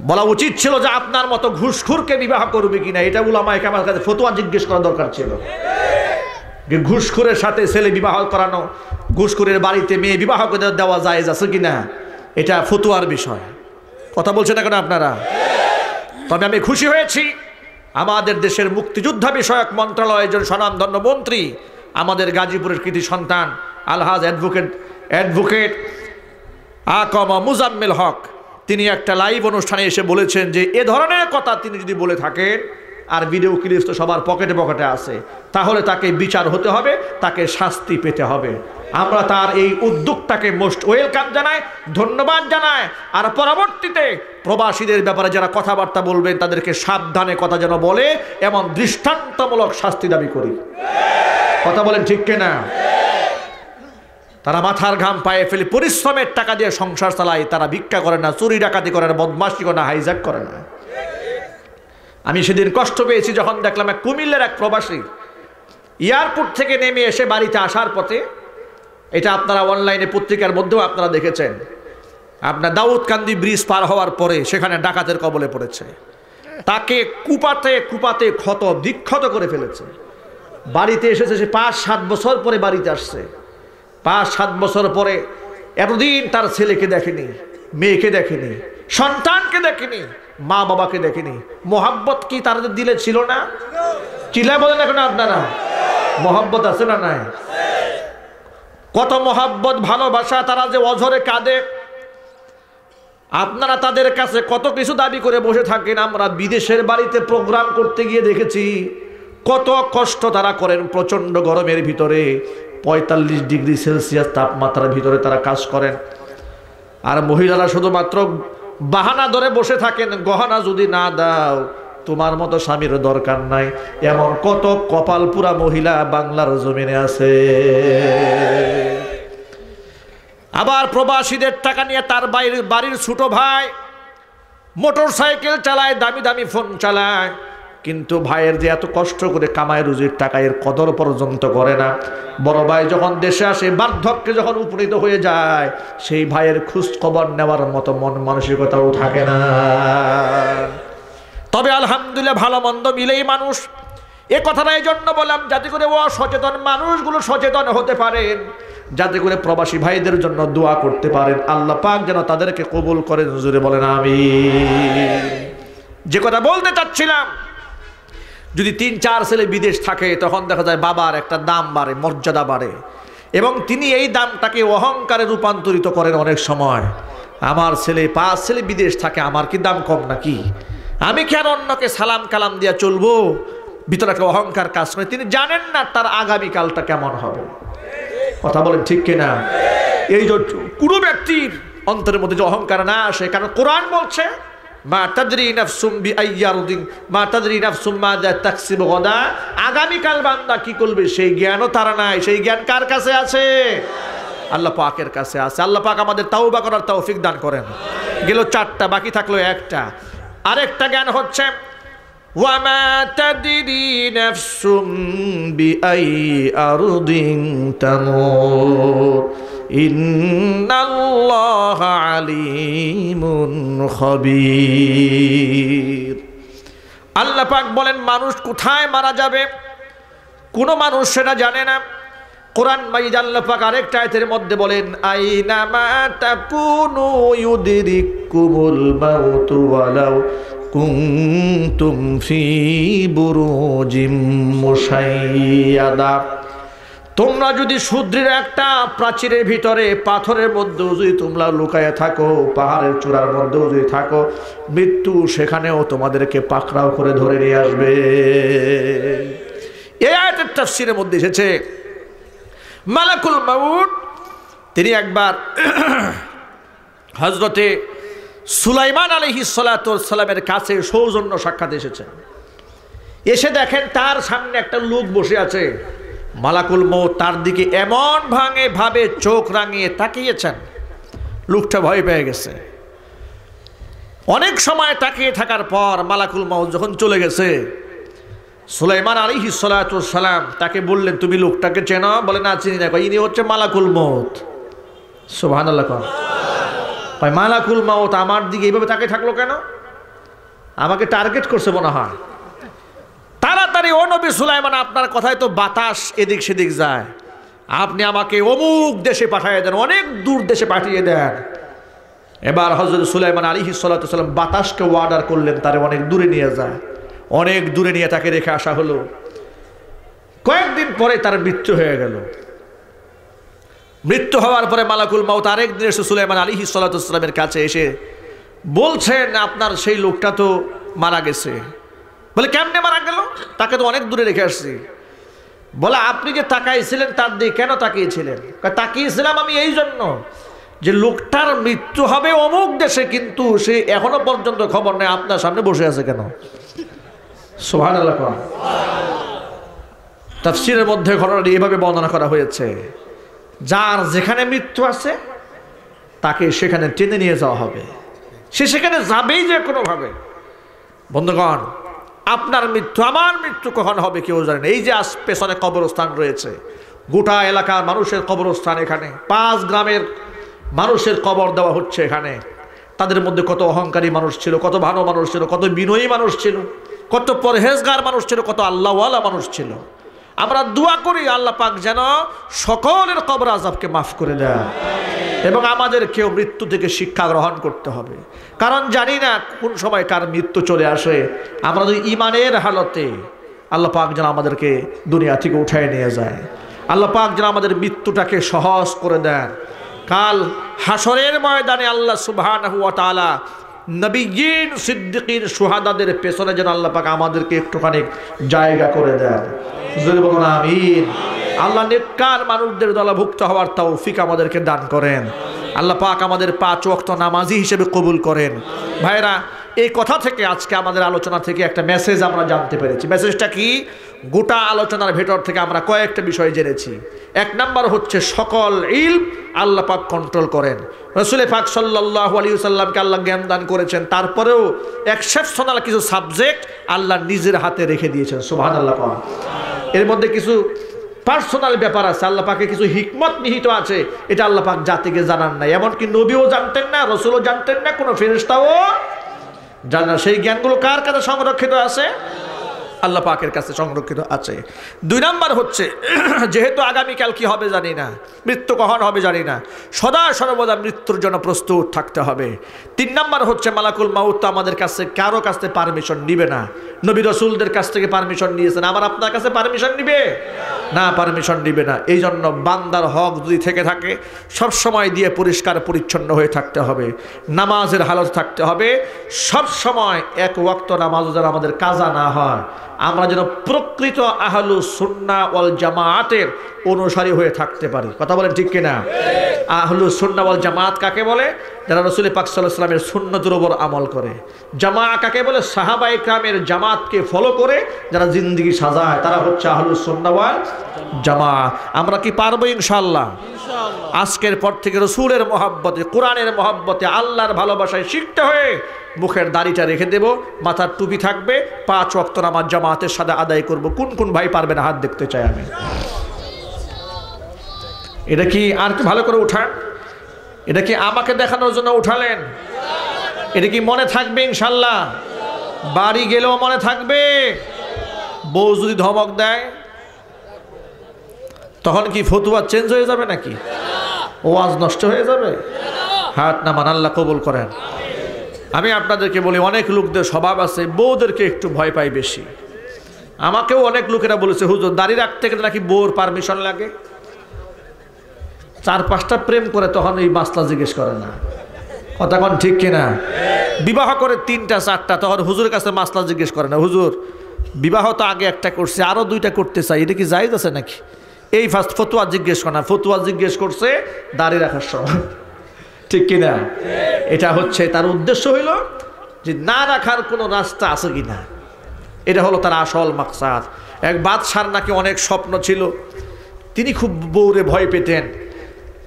বলা উচিত ছিল যে আপনার মতো ঘুষখোরকে বিবাহ করবে কিনা, এটা উলামায়ে কেরামের কাছে ফতোয়া জিজ্ঞেস করা দরকার ছিল। ঘুষখোরের সাথে ছেলে বিবাহ করানো, ঘুষখোরের বাড়িতে মেয়ে বিবাহ করে দেওয়া জায়েজ আছে কিনা, এটা ফতোয়ার বিষয়। কথা বলছেন না কেন আপনারা? তবে আমি খুশি হয়েছি আমাদের দেশের মুক্তিযোদ্ধা বিষয়ক মন্ত্রণালয়ের একজন স্বনামধন্য মন্ত্রী, আমাদের গাজীপুরের কৃতি সন্তান আলহাজ অ্যাডভোকেট আকম মুজাম্মেল হক, তিনি একটা লাইভ অনুষ্ঠানে এসে বলেছেন যে এ ধরনের কথা তিনি যদি বলে থাকেন, আর ভিডিও ক্লিপস তো সবার পকেটে পকেটে আছে, তাহলে তাকে বিচার হতে হবে, তাকে শাস্তি পেতে হবে। আমরা তার এই উদ্যোগটাকে মোস্ট ওয়েলকাম জানাই, ধন্যবাদ জানাই। আর পরবর্তীতে প্রবাসীদের ব্যাপারে যারা কথাবার্তা বলবেন তাদেরকে সাবধানে কথা যেন বলে এমন দৃষ্টান্তমূলক শাস্তি দাবি করি। কথা বলেন ঠিক কিনা? তারা মাথার ঘাম পায়ে ফেলে পরিশ্রমের টাকা দিয়ে সংসার চালায়, তারা ভিক্ষা করে না, চুরি ডাকাতি করে না, বদমাশি করে না, হাইজ্যাক করে না। আমি সেদিন কষ্ট পেয়েছি যখন দেখলাম এক কুমিল্লার এক প্রবাসী এয়ারপোর্ট থেকে নেমে এসে বাড়িতে আসার পথে, এটা আপনারা অনলাইনে পত্রিকার মধ্যেও আপনারা দেখেছেন, আপনার দাউদকান্দি ব্রিজ পার হওয়ার পরে সেখানে ডাকাতের কবলে পড়েছে, তাকে কুপাতে কুপাতে ক্ষত বিক্ষত করে ফেলেছে। বাড়িতে এসেছে, সে 5-7 বছর পরে বাড়িতে আসছে। 5-7 বছর পরে এতদিন তার ছেলেকে দেখেনি, মেয়েকে দেখেনি, সন্তানকে দেখেনি, মা বাবাকে দেখেনি। মোহাব্বত কি তাদের দিলে ছিল না? চিল্লায় বলেন এখন আপনারা, মোহাব্বত আছে না নাই? কত মোহাব্বত ভালোবাসা, তারা যে অঝরে কাঁদে, আপনারা তাদের কাছে কত কিছু দাবি করে বসে থাকেন। আমরা বিদেশের বাড়িতে প্রোগ্রাম করতে গিয়ে দেখেছি কত কষ্ট তারা করেন, প্রচন্ড গরমের ভিতরে 45 ডিগ্রি সেলসিয়াস তাপমাত্রার ভিতরে তারা কাজ করেন। আর মহিলারা শুধুমাত্র বাহানা ধরে বসে থাকেন, গহনা যদি না দাও তোমার মতো স্বামীর দরকার নাই। এমন কত কপাল পুরা মহিলা বাংলার জমিনে আছে। আবার প্রবাসীদের টাকা নিয়ে তার বাড়ির ছোট ভাই মোটর সাইকেল চালায়, দামি দামি ফোন চালায়, কিন্তু ভাইয়ের যে এত কষ্ট করে কামায় রুজির টাকা এর কদর পর্যন্ত করে না। বড় ভাই যখন দেশে আসে, বার্ধক্যে যখন উপনীত হয়ে যায়, সেই ভাইয়ের খোঁজ খবর নেওয়ার মতো মন মানসিকতাও থাকে না। তবে আলহামদুলিল্লাহ ভালো মন্দ মিলেই মানুষ। এ কথাটা এই জন্য বললাম যাতে করে অসচেতন মানুষগুলো সচেতন হতে পারেন, যাতে করে প্রবাসী ভাইদের জন্য দোয়া করতে পারেন, আল্লাহ পাক যেন তাদেরকে কবুল করেন। জোরে বলেন আমিন। যে কথা বলতে চাচ্ছিলাম, যদি 3-4 ছেলে বিদেশ থাকে তখন দেখা যায় বাবার একটা দাম বাড়ে, মর্যাদা বাড়ে, এবং তিনি এই দামটাকে অহংকারে রূপান্তরিত করেন অনেক সময়। আমার ছেলে 5 ছেলে বিদেশ থাকে, আমার কি দাম কম নাকি? আমি কেন অন্যকে সালাম কালাম দিয়া চলবো? ভিতরে একটা অহংকার কাজ করে। তিনি জানেন না তার আগামীকালটা কেমন হবে। কথা বলেন ঠিক কিনা? এই যে কোনো ব্যক্তির অন্তরের মধ্যে যে অহংকার না আসে, কারণ কোরআন বলছে মা তাদরি নাফসুম বিআইয়ি আরদিন মা তাদরি নাফসুম মাযা তাকসিবু গাদা। আগামীকাল বান্দা কি করবে সেই জ্ঞানও তার নাই। সেই জ্ঞান কার কাছে আছে? আল্লাহ পাকের কাছে আছে। আল্লাহ পাক আমাদের তাওবা করার তৌফিক দান করেন। গেল 4টা, বাকি থাকলো 1টা। আরেকটা জ্ঞান হচ্ছে ওয়ামা তাদরি নাফসুম বিআইয়ি আরদিন তামুত ইন্নাল্লাহা আলিমুন খবীর। আল্লাহ পাক বলেন মানুষ কোথায় মারা যাবে কোন মানুষ সেটা জানে না। কোরআন মাজিদ আল্লাহ পাক আরেকটা আয়াতের মধ্যে বলেন আইনামা তাকুনু ইউদরিকুমুল মাউতু ওয়ালাউ কুনতুম ফি বুরুজিম মুশাইয়াদা। তোমরা যদি সুদৃঢ় একটা প্রাচীরের ভিতরে পাথরের মধ্যে যদি তোমরা লুকায়ে থাকো, পাহাড়ের চূড়ার মধ্যে যদি থাকো, মৃত্যু সেখানেও তোমাদেরকে পাকড়াও করে ধরে নিয়ে আসবে। এই আয়াতের তাফসীরের মধ্যে এসেছে মালাকুল মাউত তিনি একবার হযরতে সুলাইমান আলাইহিস সালাতু ওয়াস সালামের কাছে সৌজন্য সাক্ষাৎ এসেছেন। এসে দেখেন তার সামনে একটা লোক বসে আছে। মালাকুল মউত তার দিকে এমন ভাবে চোখ রাঙিয়ে তাকিয়েছেন, লোকটা ভয় পেয়ে গেছে। অনেক সময় তাকিয়ে থাকার পর মালাকুল মউত যখন চলে গেছে, সুলাইমান আলাইহিস সালাতু ওয়াস সালাম তাকে বললেন তুমি লোকটাকে চেনো? বলে না চিনি না। ইনি হচ্ছে মালাকুল মউত। সুবহানাল্লাহ। কয় মালাকুল মউত আমার দিকে এইভাবে তাকিয়ে থাকলো কেন? আমাকে টার্গেট করছে মনে হয়। তাড়াতাড়ি ও নবী সুলাইমান আপনার কথায় তো বাতাস এদিক সেদিক যায়, আপনি আমাকে অমুক দেশে পাঠিয়ে দেন, অনেক দূর দেশে পাঠিয়ে দেন। এবার হযরত সুলাইমান আলাইহিস সালাতু ওয়াস সালাম বাতাসকে অর্ডার করলেন তারে অনেক দূরে নিয়ে যায়। অনেক দূরে নিয়ে তাকে রেখে আসা হলো। কয়েকদিন পরে তার মৃত্যু হয়ে গেল। মৃত্যু হওয়ার পরে মালাকুল মউত আরেকদিন এসে সুলাইমান আলাইহিস সালাতু ওয়াস সালামের কাছে এসে বলছেন আপনার সেই লোকটা তো মারা গেছে। বলে কেমনে মারা গেল? তাকে তো অনেক দূরে রেখে আসছি। বলে আপনি যে তাকাইছিলেন তার দিকে কেন তাকিয়েছিলেন? তাকিয়েছিলাম আমি এই জন্য যে লোকটার মৃত্যু হবে অমুক দেশে, কিন্তু সে এখনো পর্যন্ত খবর নেই আপনার সামনে বসে আছে কেন? সুবহানাল্লাহ। তাফসীরের মধ্যে ঘটনাটি এভাবে বর্ণনা করা হয়েছে, যার যেখানে মৃত্যু আছে তাকে সেখানে টেনে নিয়ে যাওয়া হবে, সে সেখানে যাবেই যে কোনোভাবে। বন্ধুগণ, আপনার মৃত্যু আমার মৃত্যু কখন হবে কেউ জানে না। এই যে পেছনে কবরস্থান রয়েছে, গোটা এলাকার মানুষের কবরস্থান, এখানে 5 গ্রামের মানুষের কবর দেওয়া হচ্ছে। এখানে তাদের মধ্যে কত অহংকারী মানুষ ছিল, কত ভালো মানুষ ছিল, কত বিনয়ী মানুষ ছিল, কত পরহেজগার মানুষ ছিল, কত আল্লাহওয়ালা মানুষ ছিল। আমরা দোয়া করি আল্লাহ পাক যেন সকলের কবর আযাবকে মাফ করে দেয় এবং আমাদেরকেও মৃত্যু থেকে শিক্ষা গ্রহণ করতে হবে। কারণ জানি না কোন সময় কার মৃত্যু চলে আসে। আমরা যদি ঈমানের হালতে, আল্লাহ পাক যেন আমাদেরকে দুনিয়া থেকে উঠায় নিয়ে যায়। আল্লাহ পাক যেন আমাদের মৃত্যুটাকে সহজ করে দেন। কাল হাসরের ময়দানে আল্লাহ সুবহানাহু ওয়া তাআলা নবীয়িন, সিদ্দিকিন, শুহাদাদের পেছনে যেন আল্লাহ পাক আমাদেরকে একটুখানি জায়গা করে দেন। জোরে বলুন আমিন। আল্লাহ নেককার মানুষদের দলভুক্ত হওয়ার তৌফিক আমাদেরকে দান করেন। আল্লাহ পাক আমাদের 5 ওয়াক্ত নামাজি হিসেবে কবুল করেন। ভাইরা, এই কথা থেকে আজকে আমাদের আলোচনা থেকে একটা মেসেজ আমরা জানতে পেরেছি। মেসেজটা কি? গোটা আলোচনার ভেতর থেকে আমরা কয়েকটা বিষয় জেনেছি। 1 নাম্বার হচ্ছে সকল ইলম আল্লাহ পাক কন্ট্রোল করেন। রাসূল পাক সাল্লাল্লাহু আলাইহি ওয়াসাল্লামকে আল্লাহ জ্ঞান দান করেছেন, তারপরেও এক্সেপশনাল কিছু সাবজেক্ট আল্লাহ নিজের হাতে রেখে দিয়েছেন। সুবহানাল্লাহ। এর মধ্যে কিছু পার্সোনাল ব্যাপার আছে, আল্লাহ পাকে কিছু হিকমত নিহিত আছে, এটা আল্লাহ পাক জাতিকে জানান না। এমনকি নবীও জানতেন না, রাসূলও জানতেন না, কোনো ফেরেশতাও জানে না। সেই জ্ঞানগুলো কার কাছে সংরক্ষিত আছে? আল্লাহ পাকের কাছে সংরক্ষিত আছে। 2 নাম্বার হচ্ছে যেহেতু আগামীকাল কি হবে জানি না, মৃত্যু কখন হবে জানি না, সদা সর্বদা মৃত্যুর জন্য প্রস্তুত থাকতে হবে। 3 নাম্বার হচ্ছে মালাকুল মাউত আমাদের কাছে কারো কাছ থেকে পারমিশন নিবে না। নবী রাসূলদের কাছ থেকে পারমিশন নিয়েছেন, আমার আপনার কাছে পারমিশন নিবে না? পারমিশন নিবে না। এই জন্য বান্দার হক যদি থেকে থাকে সব সময় দিয়ে পরিষ্কার পরিচ্ছন্ন হয়ে থাকতে হবে, নামাজের হালত থাকতে হবে সব সময়। 1 ওয়াক্ত নামাজ যেন আমাদের কাজা না হয়, আমরা যেন প্রকৃত আহলুস সুন্নাহ ওয়াল জামাআতের অনুসারী হয়ে থাকতে পারি। কথা বলেন ঠিক কিনা? আহলুস সুন্নাহ ওয়াল জামাত কাকে বলে? যারা রাসূল পাক সাল্লাল্লাহু আলাইহি ওয়াসাল্লামের সুন্নতের উপর আমল করে। জামাত কাকে বলে? সাহাবায়ে কেরামের জামাতকে ফলো করে যারা জিন্দেগি সাজায়, তারা হচ্ছে আহলুস সুন্নাহ ওয়াল জামাত। আমরা কি পারবো ইনশাআল্লাহ? আজকের পর থেকে রাসূলের মহব্বতে, কোরআনের মহব্বতে, আল্লাহর ভালোবাসায় শিখতে হয়ে মুখের দাড়িটা রেখে দেব, মাথার টুপি থাকবে, 5 ওয়াক্ত নামাজ জামাতের সাথে আদায় করব। কোন কোন ভাই পারবেন হাত দেখতে চাই আমি। এটা কি আর কি ভালো করে উঠান? এটা কি আমাকে দেখানোর জন্য উঠালেন? এটা কি মনে থাকবে ইনশাল্লাহ? বাড়ি গেলেও মনে থাকবে? বউ যদি ধমক দেয় তখন কি ফতুয়া চেঞ্জ হয়ে যাবে নাকি? ওয়াজ নষ্ট হয়ে যাবে? হাত নামান, আল্লাহ কবুল করেন। আমি আপনাদেরকে বলি, অনেক লোকদের স্বভাব আছে বউদেরকে একটু ভয় পায় বেশি। আমাকেও অনেক লোকেরা বলেছে, হুজুর দাড়ি রাখতে গেলে নাকি বউর পারমিশন লাগে। 4-5টা প্রেম করে তখন এই মাসলা জিজ্ঞেস করে না। কথা কোন ঠিক কিনা? বিবাহ করে 3টা-4টা, তখন হুজুরের কাছে মাসলা জিজ্ঞেস করে না, হুজুর বিবাহ তো আগে একটা করছে, আরো 2টা করতে চাই, এটা কি জায়েজ আছে নাকি? এই ফার্স্ট ফতুয়া জিজ্ঞেস করে না, ফতুয়া জিজ্ঞেস করছে দাড়ি রাখার সময়। ঠিক কিনা? এটা হচ্ছে তার উদ্দেশ্য হইল যে না রাখার কোনো রাস্তা আছে কিনা, এটা হলো তার আসল মাকসাদ। এক বাদশার নাকি অনেক স্বপ্ন ছিল, তিনি খুব বউরে ভয় পেতেন।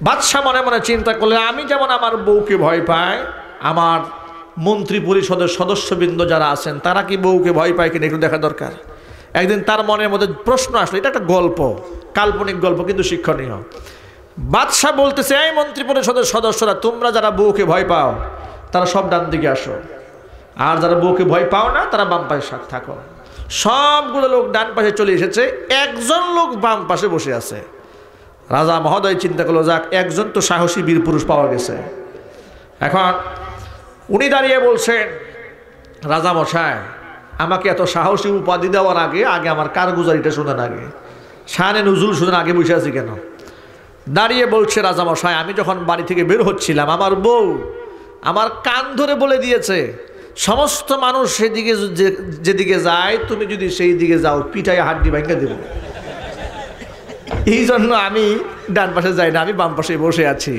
বাদশাহ মনে মনে চিন্তা করলেন, আমি যেমন আমার বউকে ভয় পাই, আমার মন্ত্রী পরিষদের সদস্যবৃন্দ যারা আছেন তারা কি বউকে ভয় পায় কিনা একটু দেখা দরকার। একদিন তার মনের মধ্যে প্রশ্ন আসলো, এটা একটা গল্প, কাল্পনিক গল্প কিন্তু শিক্ষণীয়। বাদশাহ বলতেছে, এই মন্ত্রী পরিষদের সদস্যরা, তোমরা যারা বউকে ভয় পাও তারা সব ডান দিকে আসো, আর যারা বউকে ভয় পাও না তারা বাম পাশে থাকো। সবগুলো লোক ডান পাশে চলে এসেছে, একজন লোক বাম পাশে বসে আছে। রাজা মহোদয় চিন্তা করলো, যাক একজন তো সাহসী বীর পুরুষ পাওয়া গেছে। এখন উনি দাঁড়িয়ে বলছেন, রাজা মশাই আমাকে এত সাহসী উপাধি দেওয়ার আগে আমার কারগুজারিটা শুনেন, আগে শানে নুজুল শুনেন, আগে বসে আছি কেন? দাঁড়িয়ে বলছে, রাজা মশাই আমি যখন বাড়ি থেকে বের হচ্ছিলাম, আমার বউ আমার কান ধরে বলে দিয়েছে, সমস্ত মানুষ সেদিকে যেদিকে যায় তুমি যদি সেই দিকে যাও পিঠায় হাড্ডি ভেঙে দেব। এই জন্য আমি ডান পাশে যাই না, আমি বাম পাশে বসে আছি।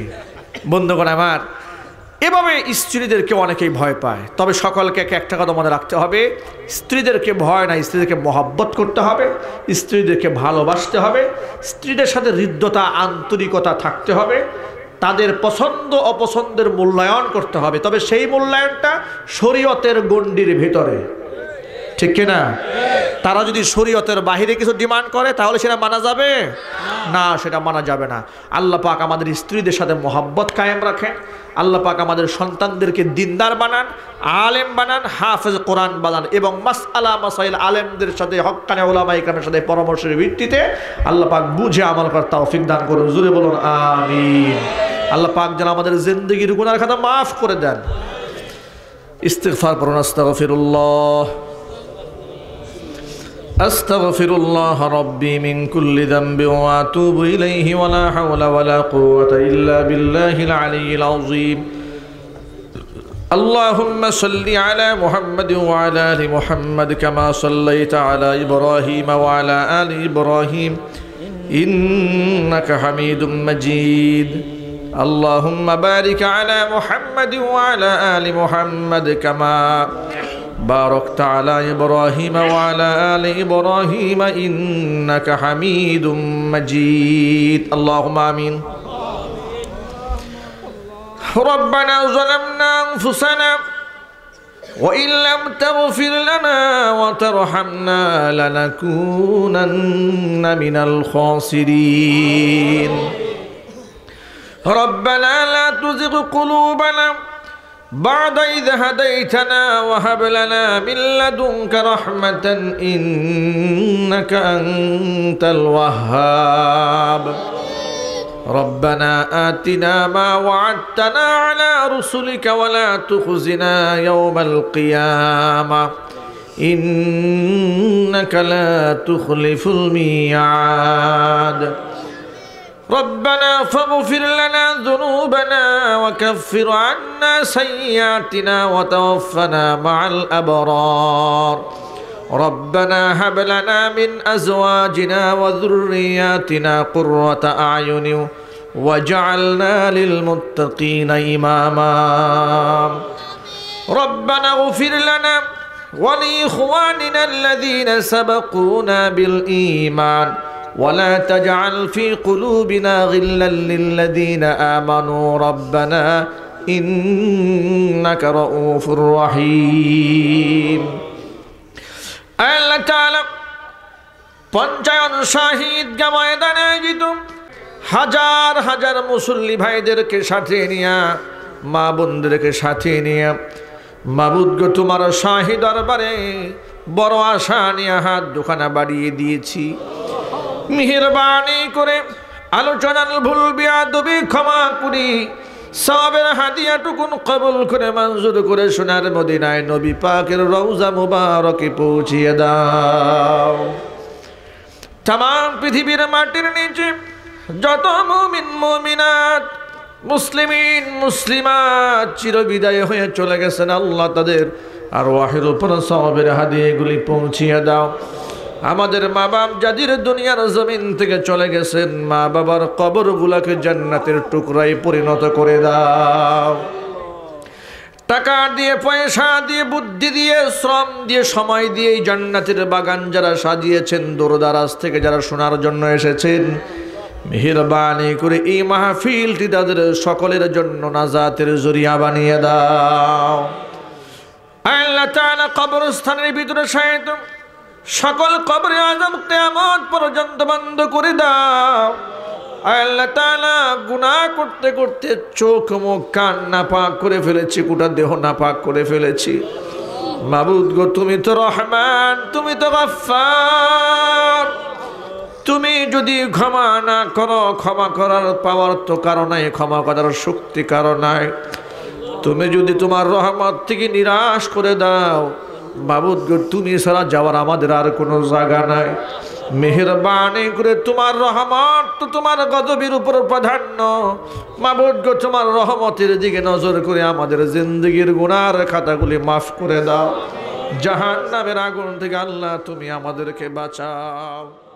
বন্ধুগণ আমার, এভাবে স্ত্রীদেরকে অনেকেই ভয় পায়। তবে সকলকে একটা কথা মনে রাখতে হবে, স্ত্রীদেরকে ভয় না, স্ত্রীদেরকে মহব্বত করতে হবে, স্ত্রীদেরকে ভালোবাসতে হবে, স্ত্রীদের সাথে হৃদ্যতা আন্তরিকতা থাকতে হবে, তাদের পছন্দ অপছন্দের মূল্যায়ন করতে হবে। তবে সেই মূল্যায়নটা শরীয়তের গণ্ডির ভিতরে, ঠিক কিনা? তারা যদি শরীয়তের বাহিরে কিছু ডিমান্ড করে তাহলে সেটা মানা যাবে না, সেটা মানা যাবে না। আল্লাহ পাক আমাদের স্ত্রীদের সাথে মহব্বত কায়েম রাখেন। আল্লাহ পাক আমাদের সন্তানদেরকে দিনদার বানান, আলেম বানান, হাফেজ কোরআন বানান, এবং মাসআলা মাসাইল আলেমদের সাথে, হক্কানে উলামায়ে কেরামের সাথে পরামর্শের ভিত্তিতে আল্লাহ পাক বুঝে আমল করার তৌফিক দান করুন। জোরে বলুন আমিন। আল্লাহ পাক যেন আমাদের জিন্দেগির গুনার খাতা মাফ করে দেন। ইস্তিগফার করুন। আস্তাগফিরুল্লাহ أستغفر الله ربي من كل ذنب وأتوب إليه ولا حول ولا قوة إلا بالله العلي العظيم اللهم صل على محمد وعلى آل محمد كما صليت على إبراهيم وعلى آل إبراهيم إنك حميد مجيد اللهم بارك على محمد وعلى آل محمد كما باركت على إبراهيم وعلى آل إبراهيم إنك حميد مجيد اللهم آمين ربنا ظلمنا أنفسنا وإن لم تغفر لنا وترحمنا لنكونن من الخاسرين ربنا لا تزغ قلوبنا بعد إذ هديتنا وهب لنا من لدنك رحمة إنك أنت الوهاب ربنا آتنا ما وعدتنا على رسلك ولا تخزنا يوم القيامة إنك لا تخلف الميعاد ربنا فاغفر لنا ذنوبنا وكفر عنا سيئاتنا وتوفنا مع الأبرار ربنا هب لنا من أزواجنا وذرياتنا قرة أعين وجعلنا للمتقين إماما ربنا اغفر لنا ولإخواننا الذين سبقونا بالإيمان ولا تجعل في قلوبنا غلا للذين آمنوا ربنا إنك رؤوف رحيم আল্লাহ তাআলা পঞ্চায়ন শাহিদ ময়দানে আয়োজিত হাজার হাজার মুসল্লি ভাইদেরকে সাথে নিয়ে মা বোনদেরকে সাথে নিয়ে মাবুদ গো তোমার শাহী দরবারে বড় আশা নিয়ে হাত দুখানা বাড়িয়ে দিয়েছি মেহেরবানি করে আলোচনার ভুল বিয়াদবি ক্ষমা করি সওয়াবের হাদিয়াটুকুন কবুল করে মঞ্জুর করে সোনার মদিনায় নবী পাকের রওজা মুবারকে পৌঁছিয়ে দাও तमाम পৃথিবীর মাটির নিচে যত মুমিন মুমিনাত মুসলিমিন মুসলিমাত চিরবিদায় হয়ে চলে গেছেন আল্লাহ তাদের আর ওয়াহির উপর সওয়াবের হাদিয়াগুলি পৌঁছিয়ে দাও আমাদের মা বাপ যাদের দুনিয়ার জমিন থেকে চলে গেছেন মা বাবার কবরগুলোকে জান্নাতের টুকরায় পরিণত করে দাও টাকা দিয়ে পয়সা দিয়ে বুদ্ধি দিয়ে শ্রম দিয়ে সময় দিয়ে এই জান্নাতের বাগান যারা সাজিয়েছেন দূরদারাজ থেকে যারা শোনার জন্য এসেছেন মেহেরবানি করে এই মাহফিলটি তাদের সকলের জন্য নাজাতের জরিয়া বানিয়ে দাও আল্লাহ তাআলা কবরস্থানের ভিতরে শায়িত সকল কবরে আজম কিয়ামত পর্যন্ত বন্ধ করে দাও আল্লাহ তাআলা গুনাহ করতে করতে চোখ মুখ কান নাপাক করে ফেলেছি গোটা দেহ নাপাক করে ফেলেছি মাবুদ গো তুমি তো রহমান তুমি তো গফফার তুমি যদি ক্ষমা না করো ক্ষমা করার পাওয়ার তো কারণ নাই ক্ষমা করার শক্তি কারণ নাই তুমি যদি তোমার রহমত থেকে নিরাশ করে দাও মাবুদ গো তুমি ছাড়া যাওয়ার আমাদের আর কোনো জায়গা নাই মেহেরবানি করে তোমার রহমত তো তোমার গজবের উপর প্রাধান্য মাবুদ গো তোমার রহমতের দিকে নজর করে আমাদের জিন্দেগীর গুনার খাতাগুলি মাফ করে দাও জাহান্নামের আগুন থেকে আল্লাহ তুমি আমাদেরকে বাঁচাও।